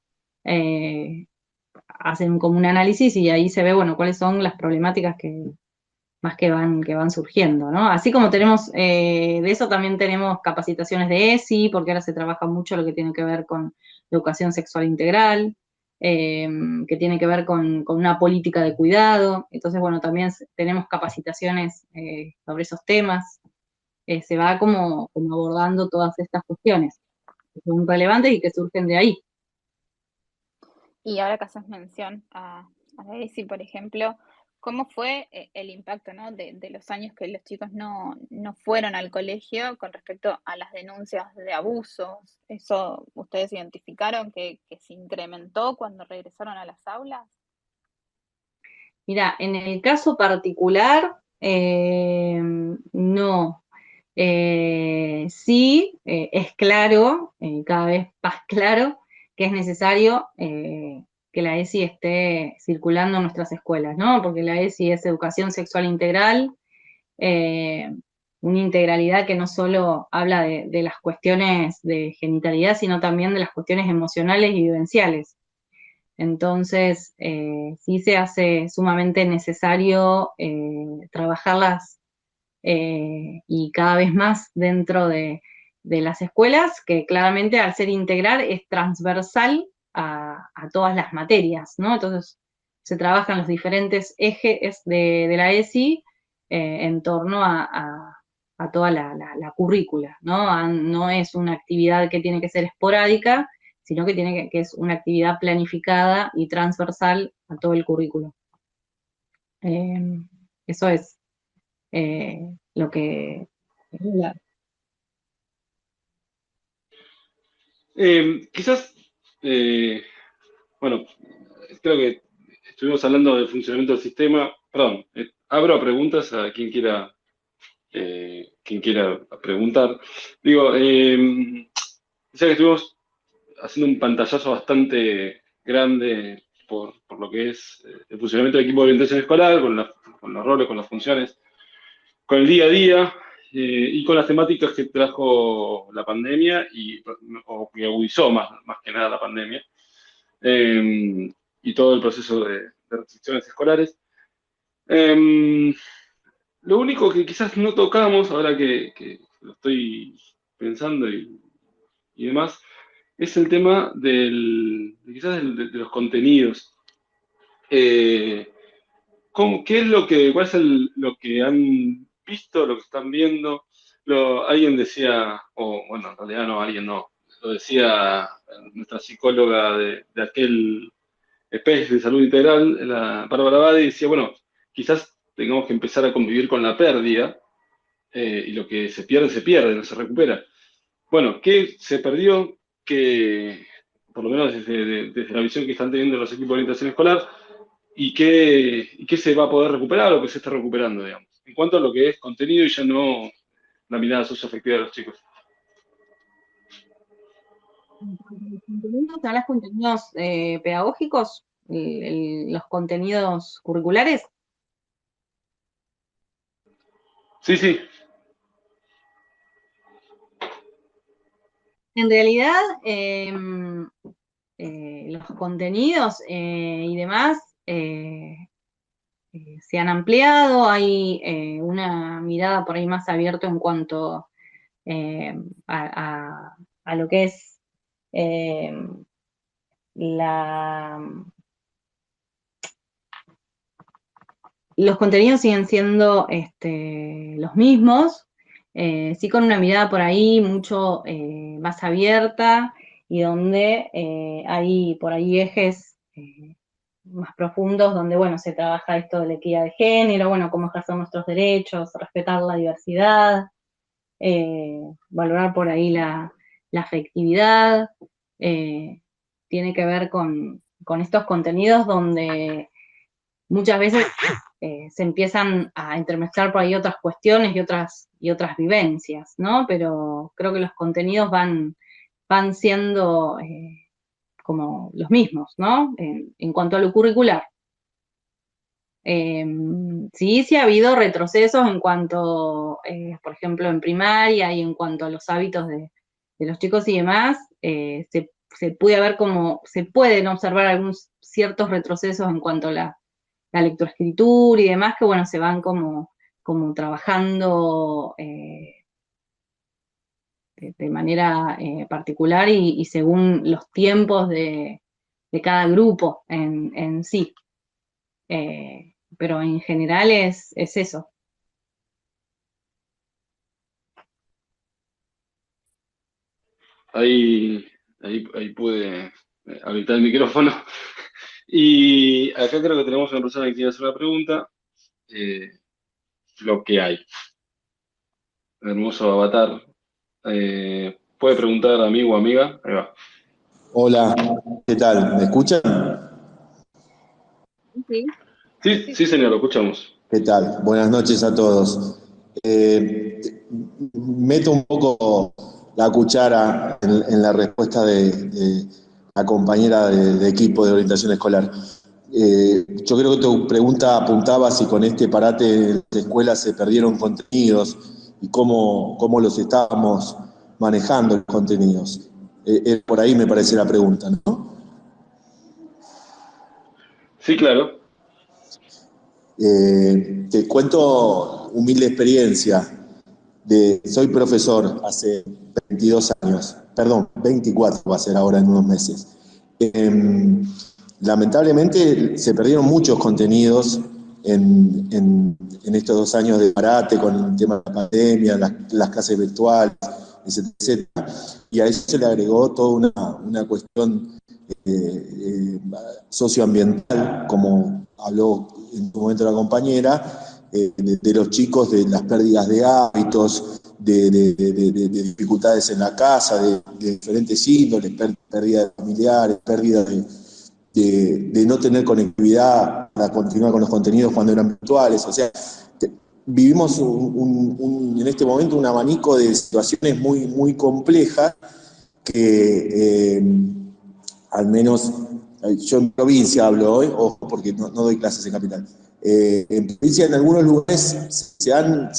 Hacen como un análisis y ahí se ve, bueno, cuáles son las problemáticas que van surgiendo, ¿no? Así como tenemos, de eso también tenemos capacitaciones de ESI, porque ahora se trabaja mucho lo que tiene que ver con educación sexual integral, que tiene que ver con una política de cuidado. Entonces, bueno, también tenemos capacitaciones sobre esos temas. Se va como abordando todas estas cuestiones que son relevantes y que surgen de ahí. y ahora que haces mención a la ESI, por ejemplo, ¿cómo fue el impacto, ¿no? de los años que los chicos no fueron al colegio con respecto a las denuncias de abusos? ¿Eso ustedes identificaron que se incrementó cuando regresaron a las aulas? Mira, en el caso particular, no. Sí, es claro, cada vez más claro, que es necesario que la ESI esté circulando en nuestras escuelas, ¿no? Porque la ESI es educación sexual integral, eh, una integralidad que no solo habla de las cuestiones de genitalidad, sino también de las cuestiones emocionales y vivenciales. Entonces, sí se hace sumamente necesario trabajarlas y cada vez más dentro de las escuelas, que claramente al ser integral es transversal a todas las materias, ¿no? Entonces, se trabajan los diferentes ejes de la ESI en torno a toda la currícula, ¿no? No es una actividad que tiene que ser esporádica, sino que es una actividad planificada y transversal a todo el currículo. Eso es lo que... Quizás, bueno, creo que estuvimos hablando del funcionamiento del sistema. Perdón, abro a preguntas a quien quiera preguntar. Digo, ya que estuvimos haciendo un pantallazo bastante grande por lo que es el funcionamiento del equipo de orientación escolar, con los roles, con las funciones, con el día a día y con las temáticas que trajo la pandemia o que agudizó más que nada la pandemia y todo el proceso de restricciones escolares. Eh, lo único que quizás no tocamos, ahora que lo estoy pensando y demás, es el tema quizás de los contenidos. Eh, ¿Qué es cuál es lo que han visto, lo que están viendo? Alguien decía, o bueno, en realidad no, alguien no, lo decía nuestra psicóloga de aquel space de salud integral, la Bárbara Badi, decía, bueno, quizás tengamos que empezar a convivir con la pérdida y lo que se pierde, no se recupera. Bueno, ¿qué se perdió? Que, por lo menos desde la visión que están teniendo los equipos de orientación escolar, y qué se va a poder recuperar o qué se está recuperando, digamos, en cuanto a lo que es contenido y ya no la mirada socioafectiva de los chicos. ¿Están los contenidos pedagógicos, los contenidos curriculares? Sí, sí, En realidad, los contenidos y demás se han ampliado, hay una mirada por ahí más abierta en cuanto eh, a, a lo que es eh, la... Los contenidos siguen siendo los mismos, sí con una mirada por ahí mucho más abierta y donde hay por ahí ejes más profundos donde, bueno, se trabaja esto de la equidad de género, bueno, cómo ejercer nuestros derechos, respetar la diversidad, valorar por ahí la afectividad, tiene que ver con estos contenidos donde muchas veces se empiezan a intermezclar por ahí otras cuestiones y otras vivencias, ¿no? Pero creo que los contenidos van siendo como los mismos, ¿no? En cuanto a lo curricular. Sí ha habido retrocesos en cuanto, por ejemplo, en primaria y en cuanto a los hábitos de los chicos y demás, se puede ver como, se pueden observar algunos ciertos retrocesos en cuanto a la lectoescritura y demás, que bueno, se van como trabajando de manera particular y según los tiempos de cada grupo en sí. Pero en general es eso. Ahí pude habilitar el micrófono. Y acá creo que tenemos una persona que quiere hacer una pregunta. Eh, lo que hay. Hermoso avatar. Puede preguntar amigo o amiga. Ahí va. Hola, ¿qué tal? ¿Me escuchan? Sí. Sí, sí, señor, lo escuchamos. ¿Qué tal? Buenas noches a todos. Meto un poco la cuchara en la respuesta de la compañera de equipo de orientación escolar. Yo creo que tu pregunta apuntaba si con este parate de las escuelas se perdieron contenidos y cómo los estábamos manejando los contenidos. Por ahí me parece la pregunta, ¿no? Sí, claro. Te cuento humilde experiencia. Soy profesor hace 22 años, perdón, 24 va a ser ahora en unos meses. Lamentablemente se perdieron muchos contenidos en estos 2 años de parate con el tema de la pandemia, las clases virtuales, etcétera, etcétera. Y a eso se le agregó toda una cuestión socioambiental, como habló en su momento la compañera, de los chicos, de las pérdidas de hábitos, de dificultades en la casa, de diferentes índoles, pérdida de familiares, pérdida de no tener conectividad para continuar con los contenidos cuando eran virtuales. O sea, vivimos en este momento un abanico de situaciones muy, muy complejas que al menos yo en provincia hablo hoy, ojo, porque no doy clases en capital. En provincia en algunos lugares se han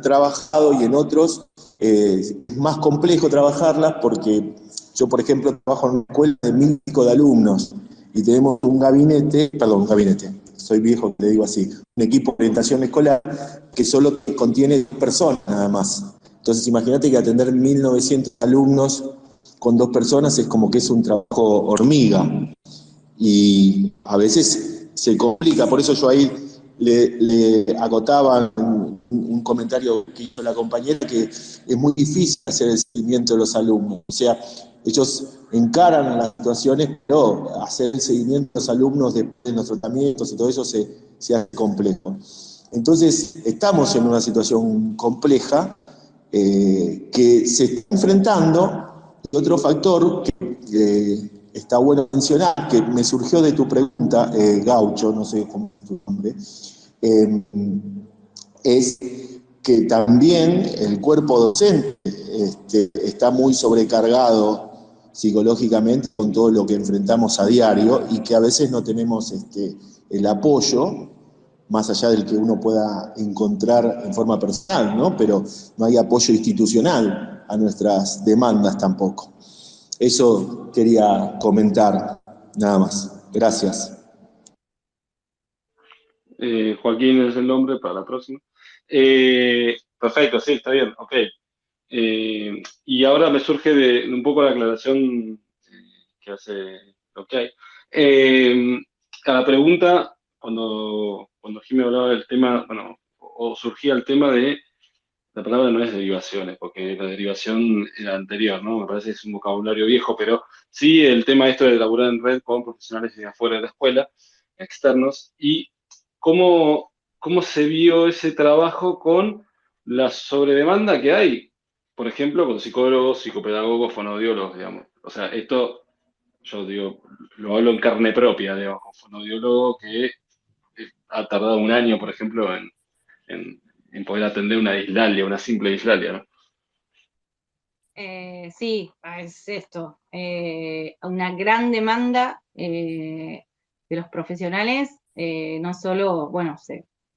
trabajado y en otros es más complejo trabajarlas porque yo, por ejemplo, trabajo en una escuela de 1.000 de alumnos y tenemos un gabinete, soy viejo, te digo así, un equipo de orientación escolar que solo contiene personas nada más. Entonces imagínate que atender 1.900 alumnos con 2 personas es como que es un trabajo hormiga y a veces se complica, por eso yo ahí le acotaba un comentario que hizo la compañera, que es muy difícil hacer el seguimiento de los alumnos, o sea, ellos encaran las situaciones, pero hacer el seguimiento de los alumnos después de los tratamientos y todo eso se hace complejo. Entonces, estamos en una situación compleja que se está enfrentando. Y otro factor que está bueno mencionar, que me surgió de tu pregunta, Gaucho, no sé cómo es tu nombre, eh, es que también el cuerpo docente está muy sobrecargado psicológicamente con todo lo que enfrentamos a diario y que a veces no tenemos el apoyo, más allá del que uno pueda encontrar en forma personal, ¿no? Pero no hay apoyo institucional a nuestras demandas tampoco. Eso quería comentar, nada más. Gracias. Joaquín es el nombre para la próxima. Perfecto, sí, está bien, ok. Y ahora me surge de un poco la aclaración que hace lo que hay. A la pregunta, cuando Jimmy hablaba del tema, bueno, o surgía el tema de, la palabra no es derivaciones, porque la derivación era anterior, ¿no? Me parece que es un vocabulario viejo, pero sí el tema esto de laburar en red con profesionales de afuera de la escuela, externos, y cómo se vio ese trabajo con la sobredemanda que hay, por ejemplo, con psicólogos, psicopedagogos, fonoaudiólogos, digamos. O sea, esto yo digo, lo hablo en carne propia, digamos, como fonoaudiólogo que ha tardado un año, por ejemplo, en, en poder atender una dislalia, una simple dislalia, ¿no? Sí, es esto, una gran demanda de los profesionales, no solo, bueno,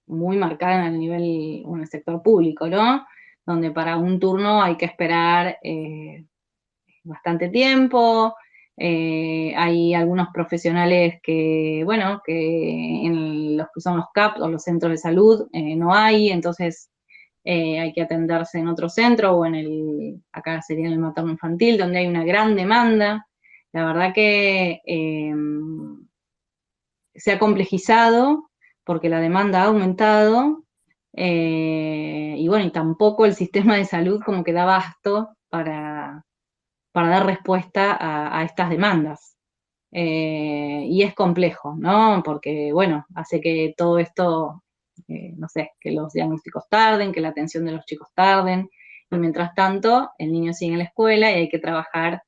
muy marcada en el nivel, en el sector público, ¿no? Donde para un turno hay que esperar bastante tiempo. Hay algunos profesionales que, bueno, que en los que son los CAP o los centros de salud no hay, entonces hay que atenderse en otro centro o acá sería en el materno infantil, donde hay una gran demanda. La verdad que se ha complejizado porque la demanda ha aumentado y bueno, y tampoco el sistema de salud como que da abasto para dar respuesta a estas demandas. Y es complejo, ¿no? Porque, bueno, hace que todo esto, no sé, que los diagnósticos tarden, que la atención de los chicos tarden, y mientras tanto, el niño sigue en la escuela y hay que trabajar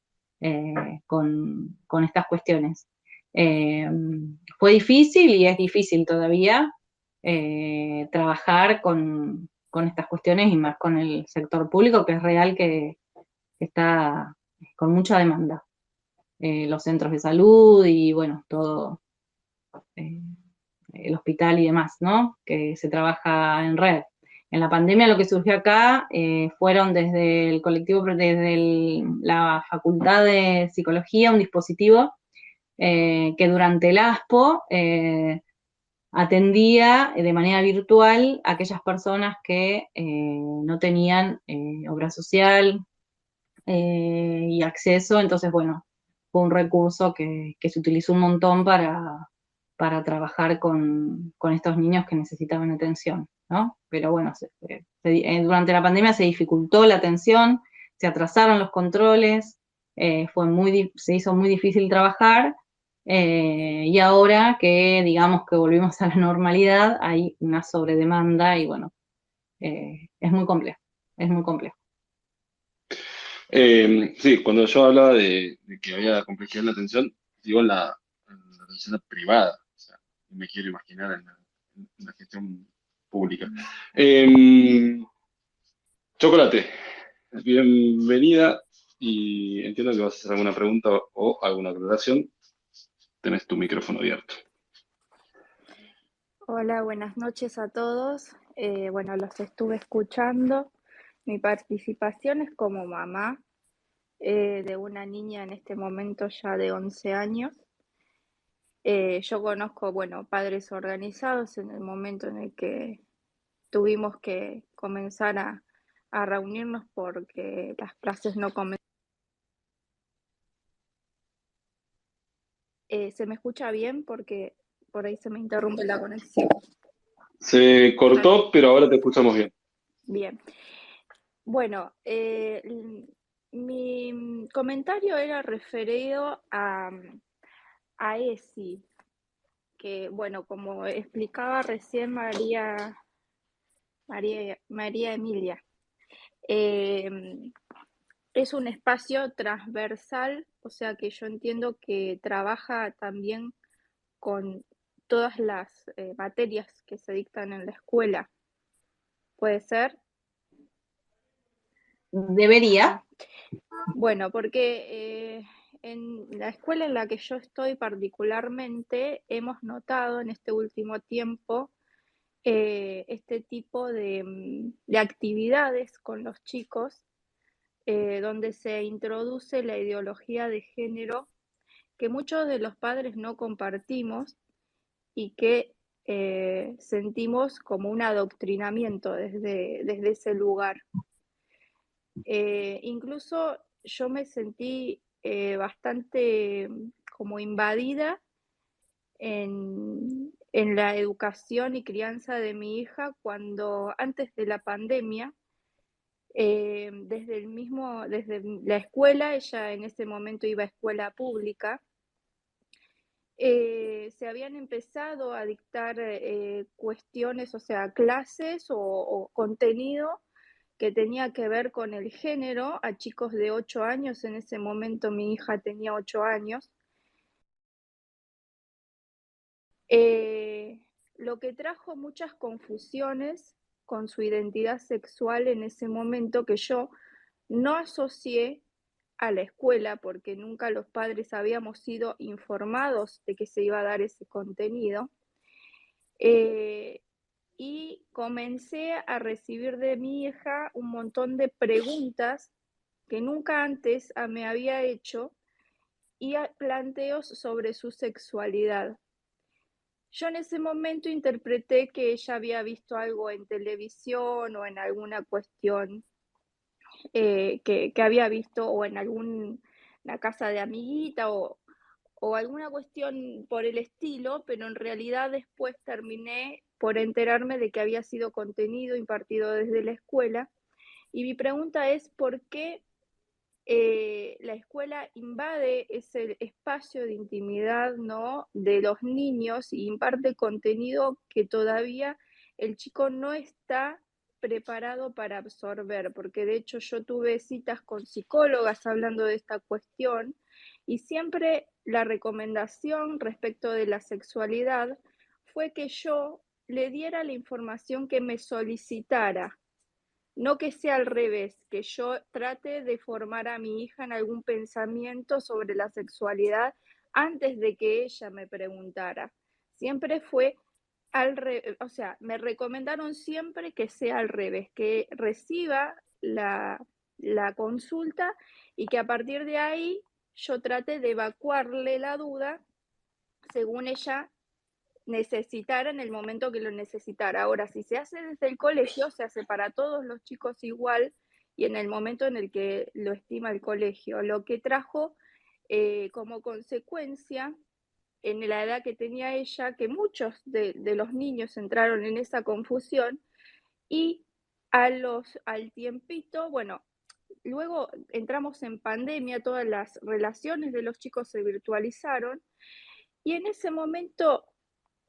con estas cuestiones. Eh, Fue difícil y es difícil todavía trabajar con estas cuestiones y más con el sector público, que es real que está con mucha demanda. Los centros de salud y bueno, todo eh, el hospital y demás, ¿no? Que se trabaja en red. En la pandemia lo que surgió acá fueron desde el colectivo, desde la Facultad de Psicología, un dispositivo que durante el ASPO atendía de manera virtual a aquellas personas que no tenían obra social, y acceso, entonces, bueno, fue un recurso que se utilizó un montón para trabajar con estos niños que necesitaban atención, ¿no? Pero bueno, durante la pandemia se dificultó la atención, se atrasaron los controles, se hizo muy difícil trabajar, y ahora que digamos que volvimos a la normalidad, hay una sobredemanda y bueno, es muy complejo, es muy complejo. Sí, cuando yo hablaba de que había complejidad en la atención, digo en la atención privada, o sea, no me quiero imaginar en la gestión pública. Chocolate, bienvenida y entiendo que vas a hacer alguna pregunta o alguna aclaración. Tenés tu micrófono abierto. Hola, buenas noches a todos. Bueno, los estuve escuchando. Mi participación es como mamá de una niña en este momento ya de 11 años. Yo conozco, bueno, padres organizados en el momento en el que tuvimos que comenzar a reunirnos porque las clases no comenzaron. ¿Se me escucha bien? Porque por ahí se me interrumpe la conexión. Se cortó, pero ahora te escuchamos bien. Bien. Bueno, mi comentario era referido a ESI, que bueno, como explicaba recién María Emilia, es un espacio transversal, o sea que yo entiendo que trabaja también con todas las materias que se dictan en la escuela. ¿Puede ser? Debería. Bueno, porque en la escuela en la que yo estoy particularmente hemos notado en este último tiempo este tipo de actividades con los chicos donde se introduce la ideología de género que muchos de los padres no compartimos y que sentimos como un adoctrinamiento desde ese lugar. Incluso yo me sentí bastante como invadida en la educación y crianza de mi hija cuando antes de la pandemia, desde la escuela, ella en ese momento iba a escuela pública, se habían empezado a dictar cuestiones, o sea, clases o contenido que tenía que ver con el género a chicos de 8 años. En ese momento mi hija tenía 8 años. lo que trajo muchas confusiones con su identidad sexual en ese momento, que yo no asocié a la escuela, porque nunca los padres habíamos sido informados de que se iba a dar ese contenido. Y comencé a recibir de mi hija un montón de preguntas que nunca antes me había hecho y planteos sobre su sexualidad. Yo en ese momento interpreté que ella había visto algo en televisión o en alguna cuestión que había visto o en alguna casa de amiguita o alguna cuestión por el estilo, pero en realidad después terminé por enterarme de que había sido contenido impartido desde la escuela. Y mi pregunta es, ¿por qué la escuela invade ese espacio de intimidad, ¿no?, de los niños y imparte contenido que todavía el chico no está preparado para absorber? Porque de hecho yo tuve citas con psicólogas hablando de esta cuestión y siempre la recomendación respecto de la sexualidad fue que yo le diera la información que me solicitara. No que sea al revés, que yo trate de formar a mi hija en algún pensamiento sobre la sexualidad antes de que ella me preguntara. Siempre fue al revés, o sea, me recomendaron siempre que sea al revés, que reciba la consulta y que a partir de ahí yo trate de evacuarle la duda según ella necesitara en el momento que lo necesitara. Ahora, si se hace desde el colegio, se hace para todos los chicos igual y en el momento en el que lo estima el colegio, lo que trajo como consecuencia en la edad que tenía ella, que muchos de los niños entraron en esa confusión y al tiempito, bueno, luego entramos en pandemia, todas las relaciones de los chicos se virtualizaron y en ese momento,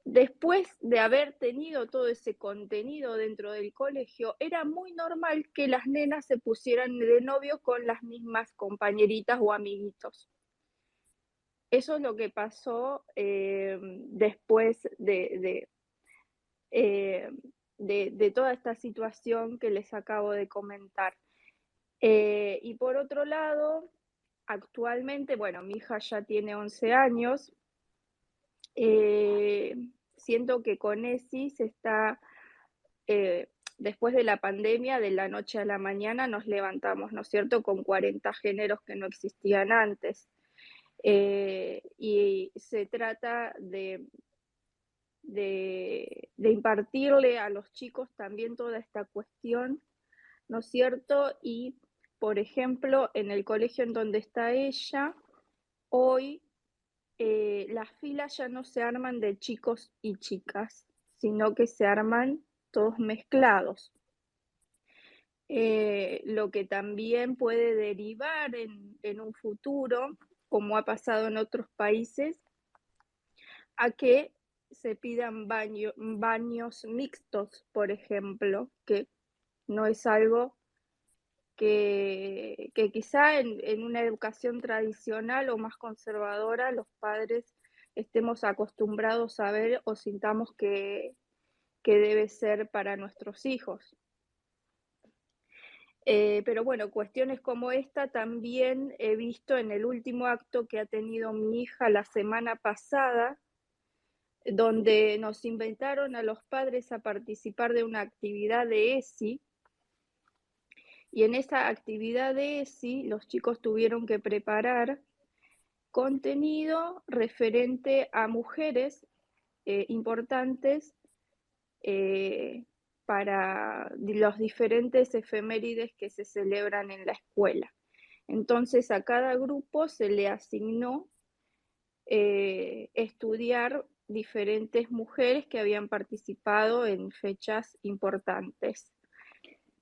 después de haber tenido todo ese contenido dentro del colegio, era muy normal que las nenas se pusieran de novio con las mismas compañeritas o amiguitos. Eso es lo que pasó después de toda esta situación que les acabo de comentar. Y por otro lado, actualmente, bueno, mi hija ya tiene 11 años, siento que con ESI se está, después de la pandemia, de la noche a la mañana nos levantamos, ¿no es cierto?, con 40 géneros que no existían antes. Y se trata de impartirle a los chicos también toda esta cuestión, ¿no es cierto? Y, por ejemplo, en el colegio en donde está ella, hoy las filas ya no se arman de chicos y chicas, sino que se arman todos mezclados. Lo que también puede derivar en un futuro, como ha pasado en otros países, a que se pidan baños mixtos, por ejemplo, que no es algo que quizá en una educación tradicional o más conservadora los padres estemos acostumbrados a ver o sintamos que debe ser para nuestros hijos. Pero bueno, cuestiones como esta también he visto en el último acto que ha tenido mi hija la semana pasada, donde nos invitaron a los padres a participar de una actividad de ESI, y en esa actividad de ESI los chicos tuvieron que preparar contenido referente a mujeres importantes para los diferentes efemérides que se celebran en la escuela. Entonces a cada grupo se le asignó estudiar diferentes mujeres que habían participado en fechas importantes.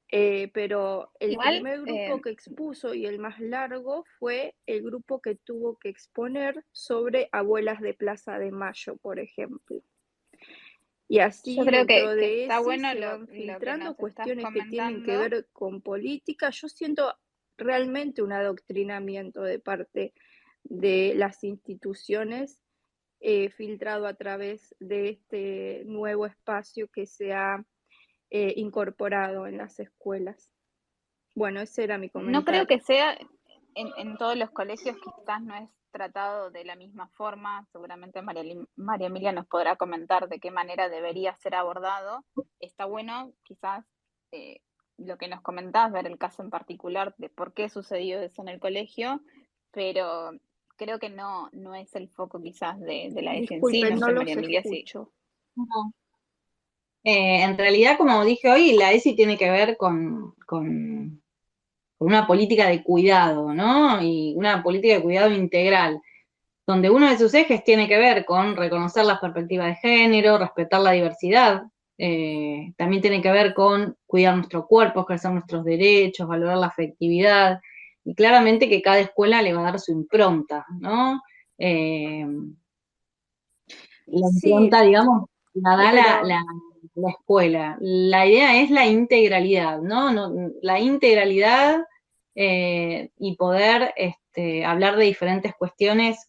Pero el Igual, primer grupo que expuso y el más largo fue el grupo que tuvo que exponer sobre abuelas de Plaza de Mayo, por ejemplo. Y yo así creo dentro que de está ese bueno se lo van que filtrando nos estás cuestiones que tienen que comentando. ver con política. Yo siento realmente un adoctrinamiento de parte de las instituciones filtrado a través de este nuevo espacio que se ha incorporado en las escuelas. Bueno, ese era mi No creo comentario. que sea en todos los colegios, quizás no es tratado de la misma forma. Seguramente María Emilia nos podrá comentar de qué manera debería ser abordado. Está bueno, quizás lo que nos comentás, ver el caso en particular de por qué sucedió eso en el colegio, pero creo que no es el foco quizás de la ESI en sí. Disculpen, No no sé, los María Emilia, sí. escucho. No. En realidad, como dije hoy, la ESI tiene que ver con una política de cuidado, ¿no? Y una política de cuidado integral, donde uno de sus ejes tiene que ver con reconocer las perspectivas de género, respetar la diversidad, también tiene que ver con cuidar nuestro cuerpo, ejercer nuestros derechos, valorar la afectividad, y claramente que cada escuela le va a dar su impronta, ¿no? La Sí, impronta, digamos, la da pero la escuela. La idea es la integralidad, ¿no? La integralidad y poder hablar de diferentes cuestiones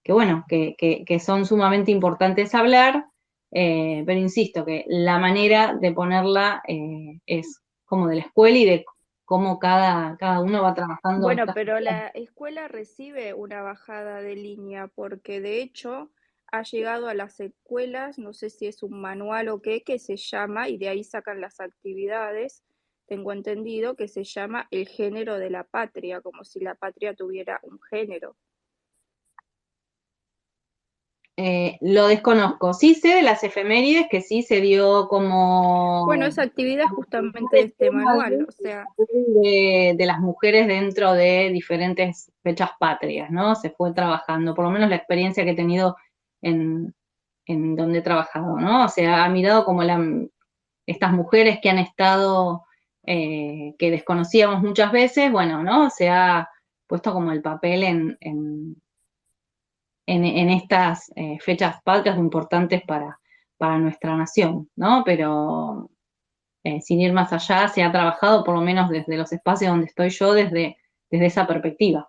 bueno, que son sumamente importantes hablar, pero insisto que la manera de ponerla es como de la escuela y de cómo cada uno va trabajando bueno, estas pero cuestiones. la escuela recibe una bajada de línea porque de hecho ha llegado a las escuelas, no sé si es un manual o qué, que se llama, y de ahí sacan las actividades, tengo entendido, que se llama el género de la patria, como si la patria tuviera un género. Lo desconozco. Sí sé de las efemérides que sí se dio Bueno, como esa actividad es justamente de el este tema manual, o sea, de las mujeres dentro de diferentes fechas patrias, ¿no? Se fue trabajando, por lo menos la experiencia que he tenido en, en donde he trabajado, ¿no? O sea, ha mirado como estas mujeres que han estado, que desconocíamos muchas veces, bueno, ¿no? Se ha puesto como el papel en estas fechas patrias importantes para nuestra nación, ¿no? Pero sin ir más allá, se ha trabajado por lo menos desde los espacios donde estoy yo, desde esa perspectiva.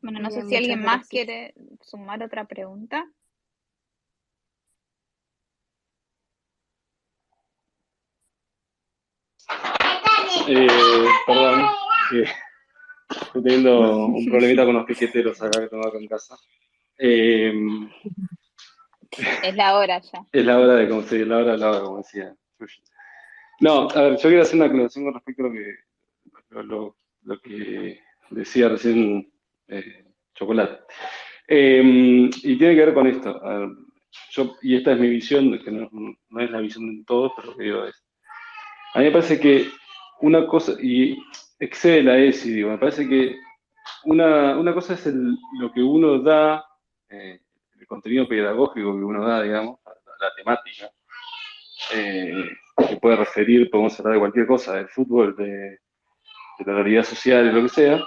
Bueno, no sé bien, si muchas alguien más gracias. quiere sumar otra pregunta. Perdón, que estoy teniendo un problemita con los piqueteros acá que tengo acá en casa. Eh, Es la hora ya. es la hora de conseguir, la hora, como decía. No, a ver, yo quiero hacer una aclaración con respecto a lo que decía recién Chocolate. Y tiene que ver con esto. A ver, y esta es mi visión, que no es la visión de todos, pero lo que digo es. A mí me parece que una cosa, y excede la ESI, digo, me parece que una cosa es lo que uno da, el contenido pedagógico que uno da, digamos, la temática, que puede referir, podemos hablar de cualquier cosa, del fútbol, de la realidad social, de lo que sea,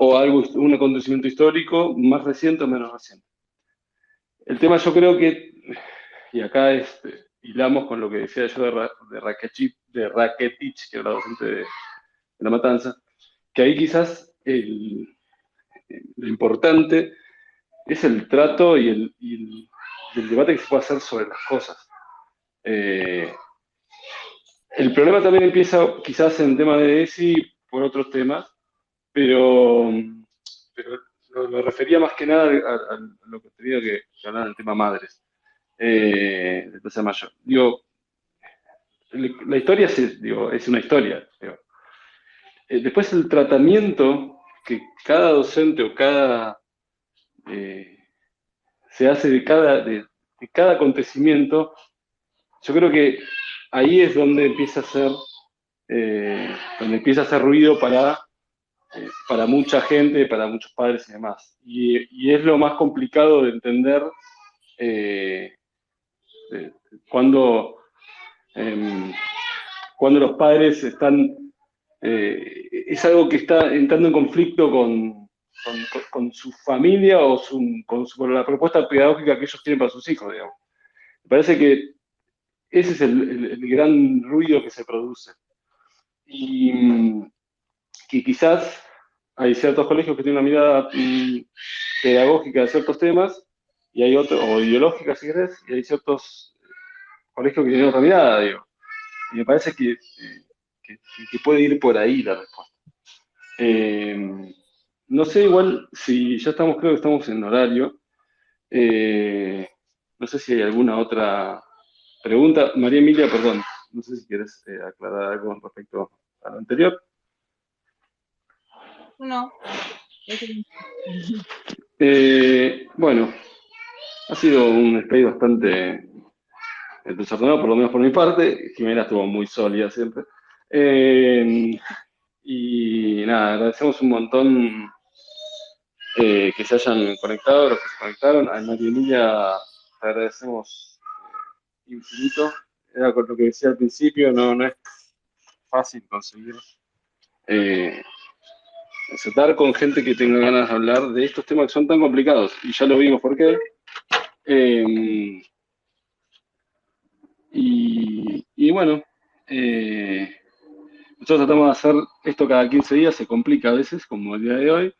o algo, un acontecimiento histórico más reciente o menos reciente. El tema yo creo que, y acá hilamos con lo que decía yo de Rakitic, que era docente de La Matanza, que ahí quizás lo importante es el trato y el debate que se puede hacer sobre las cosas. El problema también empieza quizás en tema de ESI por otros temas, pero lo refería más que nada a lo que tenía que hablar del tema madres, de Plaza de Mayo. Digo, la historia es una historia. Digo. Después el tratamiento que cada docente o se hace de cada acontecimiento, yo creo que ahí es donde empieza a hacer ruido para mucha gente, para muchos padres y demás. Y es lo más complicado de entender eh, eh, cuando, cuando los padres es algo que está entrando en conflicto con su familia o con la propuesta pedagógica que ellos tienen para sus hijos, digamos. Me parece que ese es el gran ruido que se produce. y que quizás hay ciertos colegios que tienen una mirada pedagógica de ciertos temas, y hay otros, o ideológica si querés, y hay ciertos colegios que tienen otra mirada, digo. Y me parece que puede ir por ahí la respuesta. No sé igual si ya estamos, creo que estamos en horario. Eh, no sé si hay alguna otra pregunta. María Emilia, perdón, no sé si quieres aclarar algo con respecto a lo anterior. No. Bueno, ha sido un space bastante desordenado, por lo menos por mi parte. Jimena estuvo muy sólida siempre. Y nada, agradecemos un montón que se hayan conectado, los que se conectaron. A María Emilia te agradecemos infinito. Era con lo que decía al principio, no es fácil conseguir eh, sentar con gente que tenga ganas de hablar de estos temas que son tan complicados. Y ya lo vimos por qué. Eh, y bueno, nosotros tratamos de hacer esto cada 15 días, se complica a veces, como el día de hoy.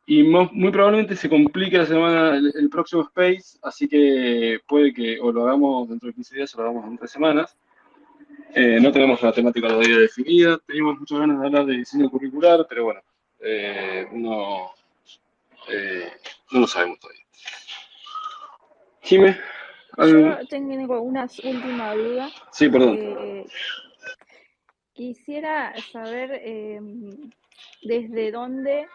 Y muy probablemente se complique la semana, el próximo Space, así que puede que o lo hagamos dentro de 15 días o lo hagamos en 3 semanas. No tenemos una temática todavía definida, teníamos muchas ganas de hablar de diseño curricular, pero bueno, no, no lo sabemos todavía. Jime, Yo tengo una última duda. Sí, perdón. Quisiera saber desde dónde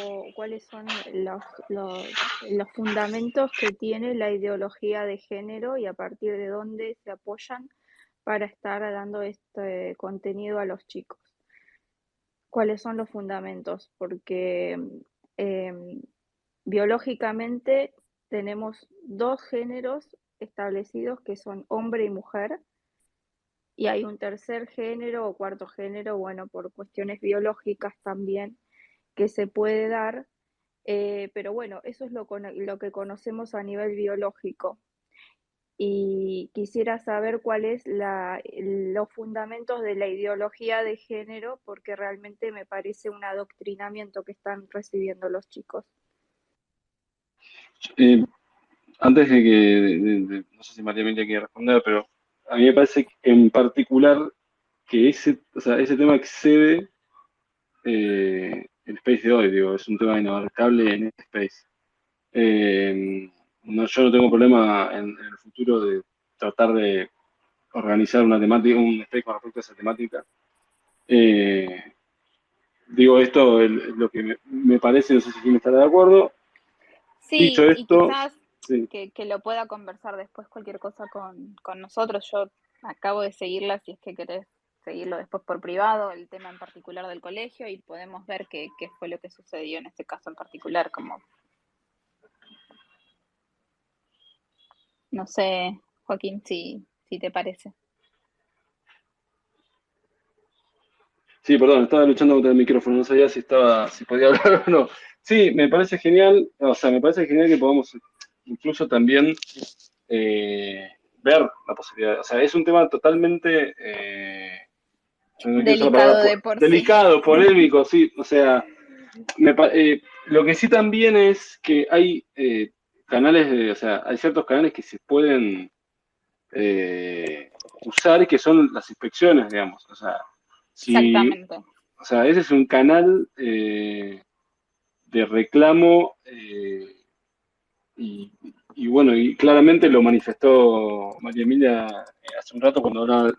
o cuáles son los fundamentos que tiene la ideología de género y a partir de dónde se apoyan para estar dando este contenido a los chicos. ¿Cuáles son los fundamentos? Porque biológicamente tenemos dos géneros establecidos que son hombre y mujer, y hay un tercer género o cuarto género, bueno, por cuestiones biológicas también, que se puede dar, pero bueno, eso es lo que conocemos a nivel biológico. Y quisiera saber cuáles los fundamentos de la ideología de género, porque realmente me parece un adoctrinamiento que están recibiendo los chicos. Antes de que, no sé si María Emilia quiere responder, pero a mí me parece en particular que ese tema excede el space de hoy, digo, es un tema inabarcable en este space. Yo no tengo problema en el futuro de tratar de organizar una temática, un space con respecto a esa temática. Digo esto, lo que me parece, no sé si quién estará de acuerdo. Sí, Dicho y esto, quizás sí. que lo pueda conversar después cualquier cosa con nosotros. Yo acabo de seguirla, si es que querés seguirlo después por privado, el tema en particular del colegio, y podemos ver qué fue lo que sucedió en este caso en particular, como, no sé, Joaquín, si te parece. Sí, perdón, estaba luchando contra el micrófono, no sabía si podía hablar o no. Sí, me parece genial, o sea, me parece genial que podamos incluso también ver la posibilidad. O sea, es un tema totalmente, no quiero usar la Delicado palabra, de por sí. delicado, polémico, sí. O sea, lo que sí también es que hay o sea, hay ciertos canales que se pueden usar y que son las inspecciones, digamos. O sea, Exactamente. o sea, ese es un canal de reclamo y bueno, y claramente lo manifestó María Emilia hace un rato cuando hablaba de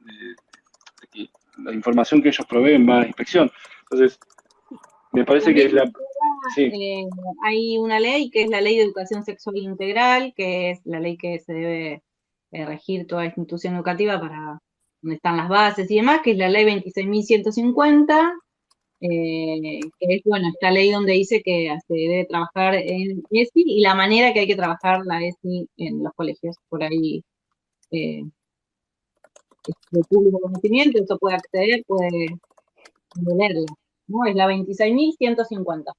que la información que ellos proveen va a la inspección. Entonces, me parece que es También Sí, hay una ley que es la Ley de Educación Sexual Integral, que es la ley que se debe regir toda institución educativa para donde están las bases y demás, que es la Ley 26.150, que es, bueno, esta ley donde dice que se debe trabajar en ESI y la manera que hay que trabajar la ESI en los colegios. Por ahí es de público conocimiento, eso puede acceder, puede leerla, ¿no? Es la 26.150.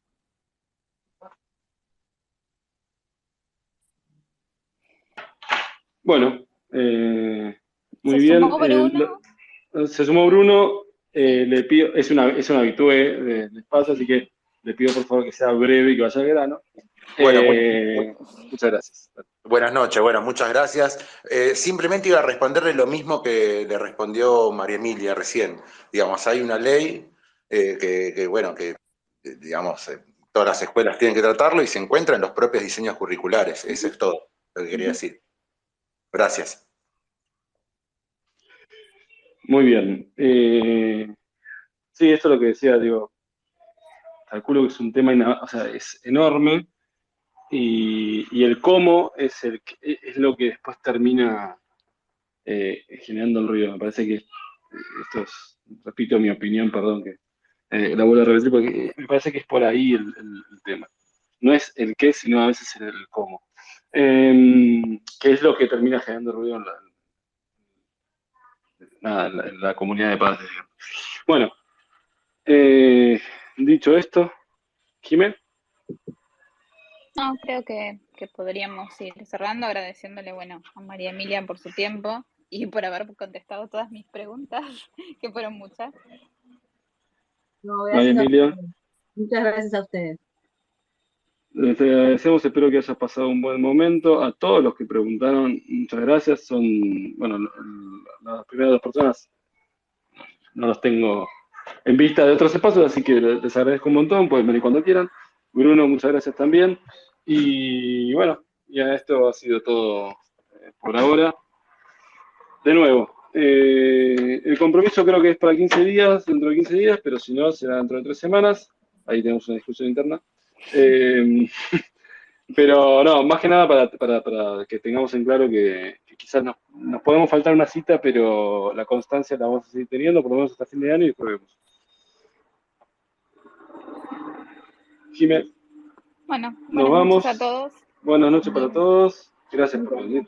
bueno, muy Se bien. sumó Bruno. Se sumó Bruno, le pido, es una habitué del espacio, así que le pido por favor que sea breve y que vaya al grano. Bueno, Muchas gracias. buenas noches, bueno, muchas gracias. Simplemente iba a responderle lo mismo que le respondió María Emilia recién. Digamos, hay una ley bueno, digamos, todas las escuelas tienen que tratarlo y se encuentra en los propios diseños curriculares. Eso es todo lo que quería decir. Gracias. Muy bien. Sí, esto es lo que decía, digo, calculo que es un tema, o sea, es enorme y el cómo es lo que después termina generando el ruido. Me parece que esto es, repito mi opinión, perdón que la vuelvo a repetir, porque me parece que es por ahí el tema. No es el qué, sino a veces el cómo. Que es lo que termina generando ruido en la comunidad de padres. Bueno, dicho esto, Jimé. No, creo que podríamos ir cerrando, agradeciéndole, bueno, a María Emilia por su tiempo y por haber contestado todas mis preguntas, que fueron muchas. No, María gracias a Emilia, ustedes. Muchas gracias a ustedes. te agradecemos, espero que hayas pasado un buen momento. A todos los que preguntaron, muchas gracias. Son, bueno, las primeras dos personas no los tengo en vista de otros espacios, así que les agradezco un montón, pueden venir cuando quieran. Bruno, muchas gracias también. Y bueno, ya esto ha sido todo por ahora. De nuevo, el compromiso creo que es para 15 días, dentro de 15 días, pero si no, será dentro de 3 semanas. Ahí tenemos una discusión interna. Pero no, más que nada para que tengamos en claro que quizás nos podemos faltar una cita, pero la constancia la vamos a seguir teniendo, por lo menos hasta fin de año y después vemos. Jimé, Bueno, nos buenas vamos. noches a todos. Buenas noches para todos. Gracias por venir.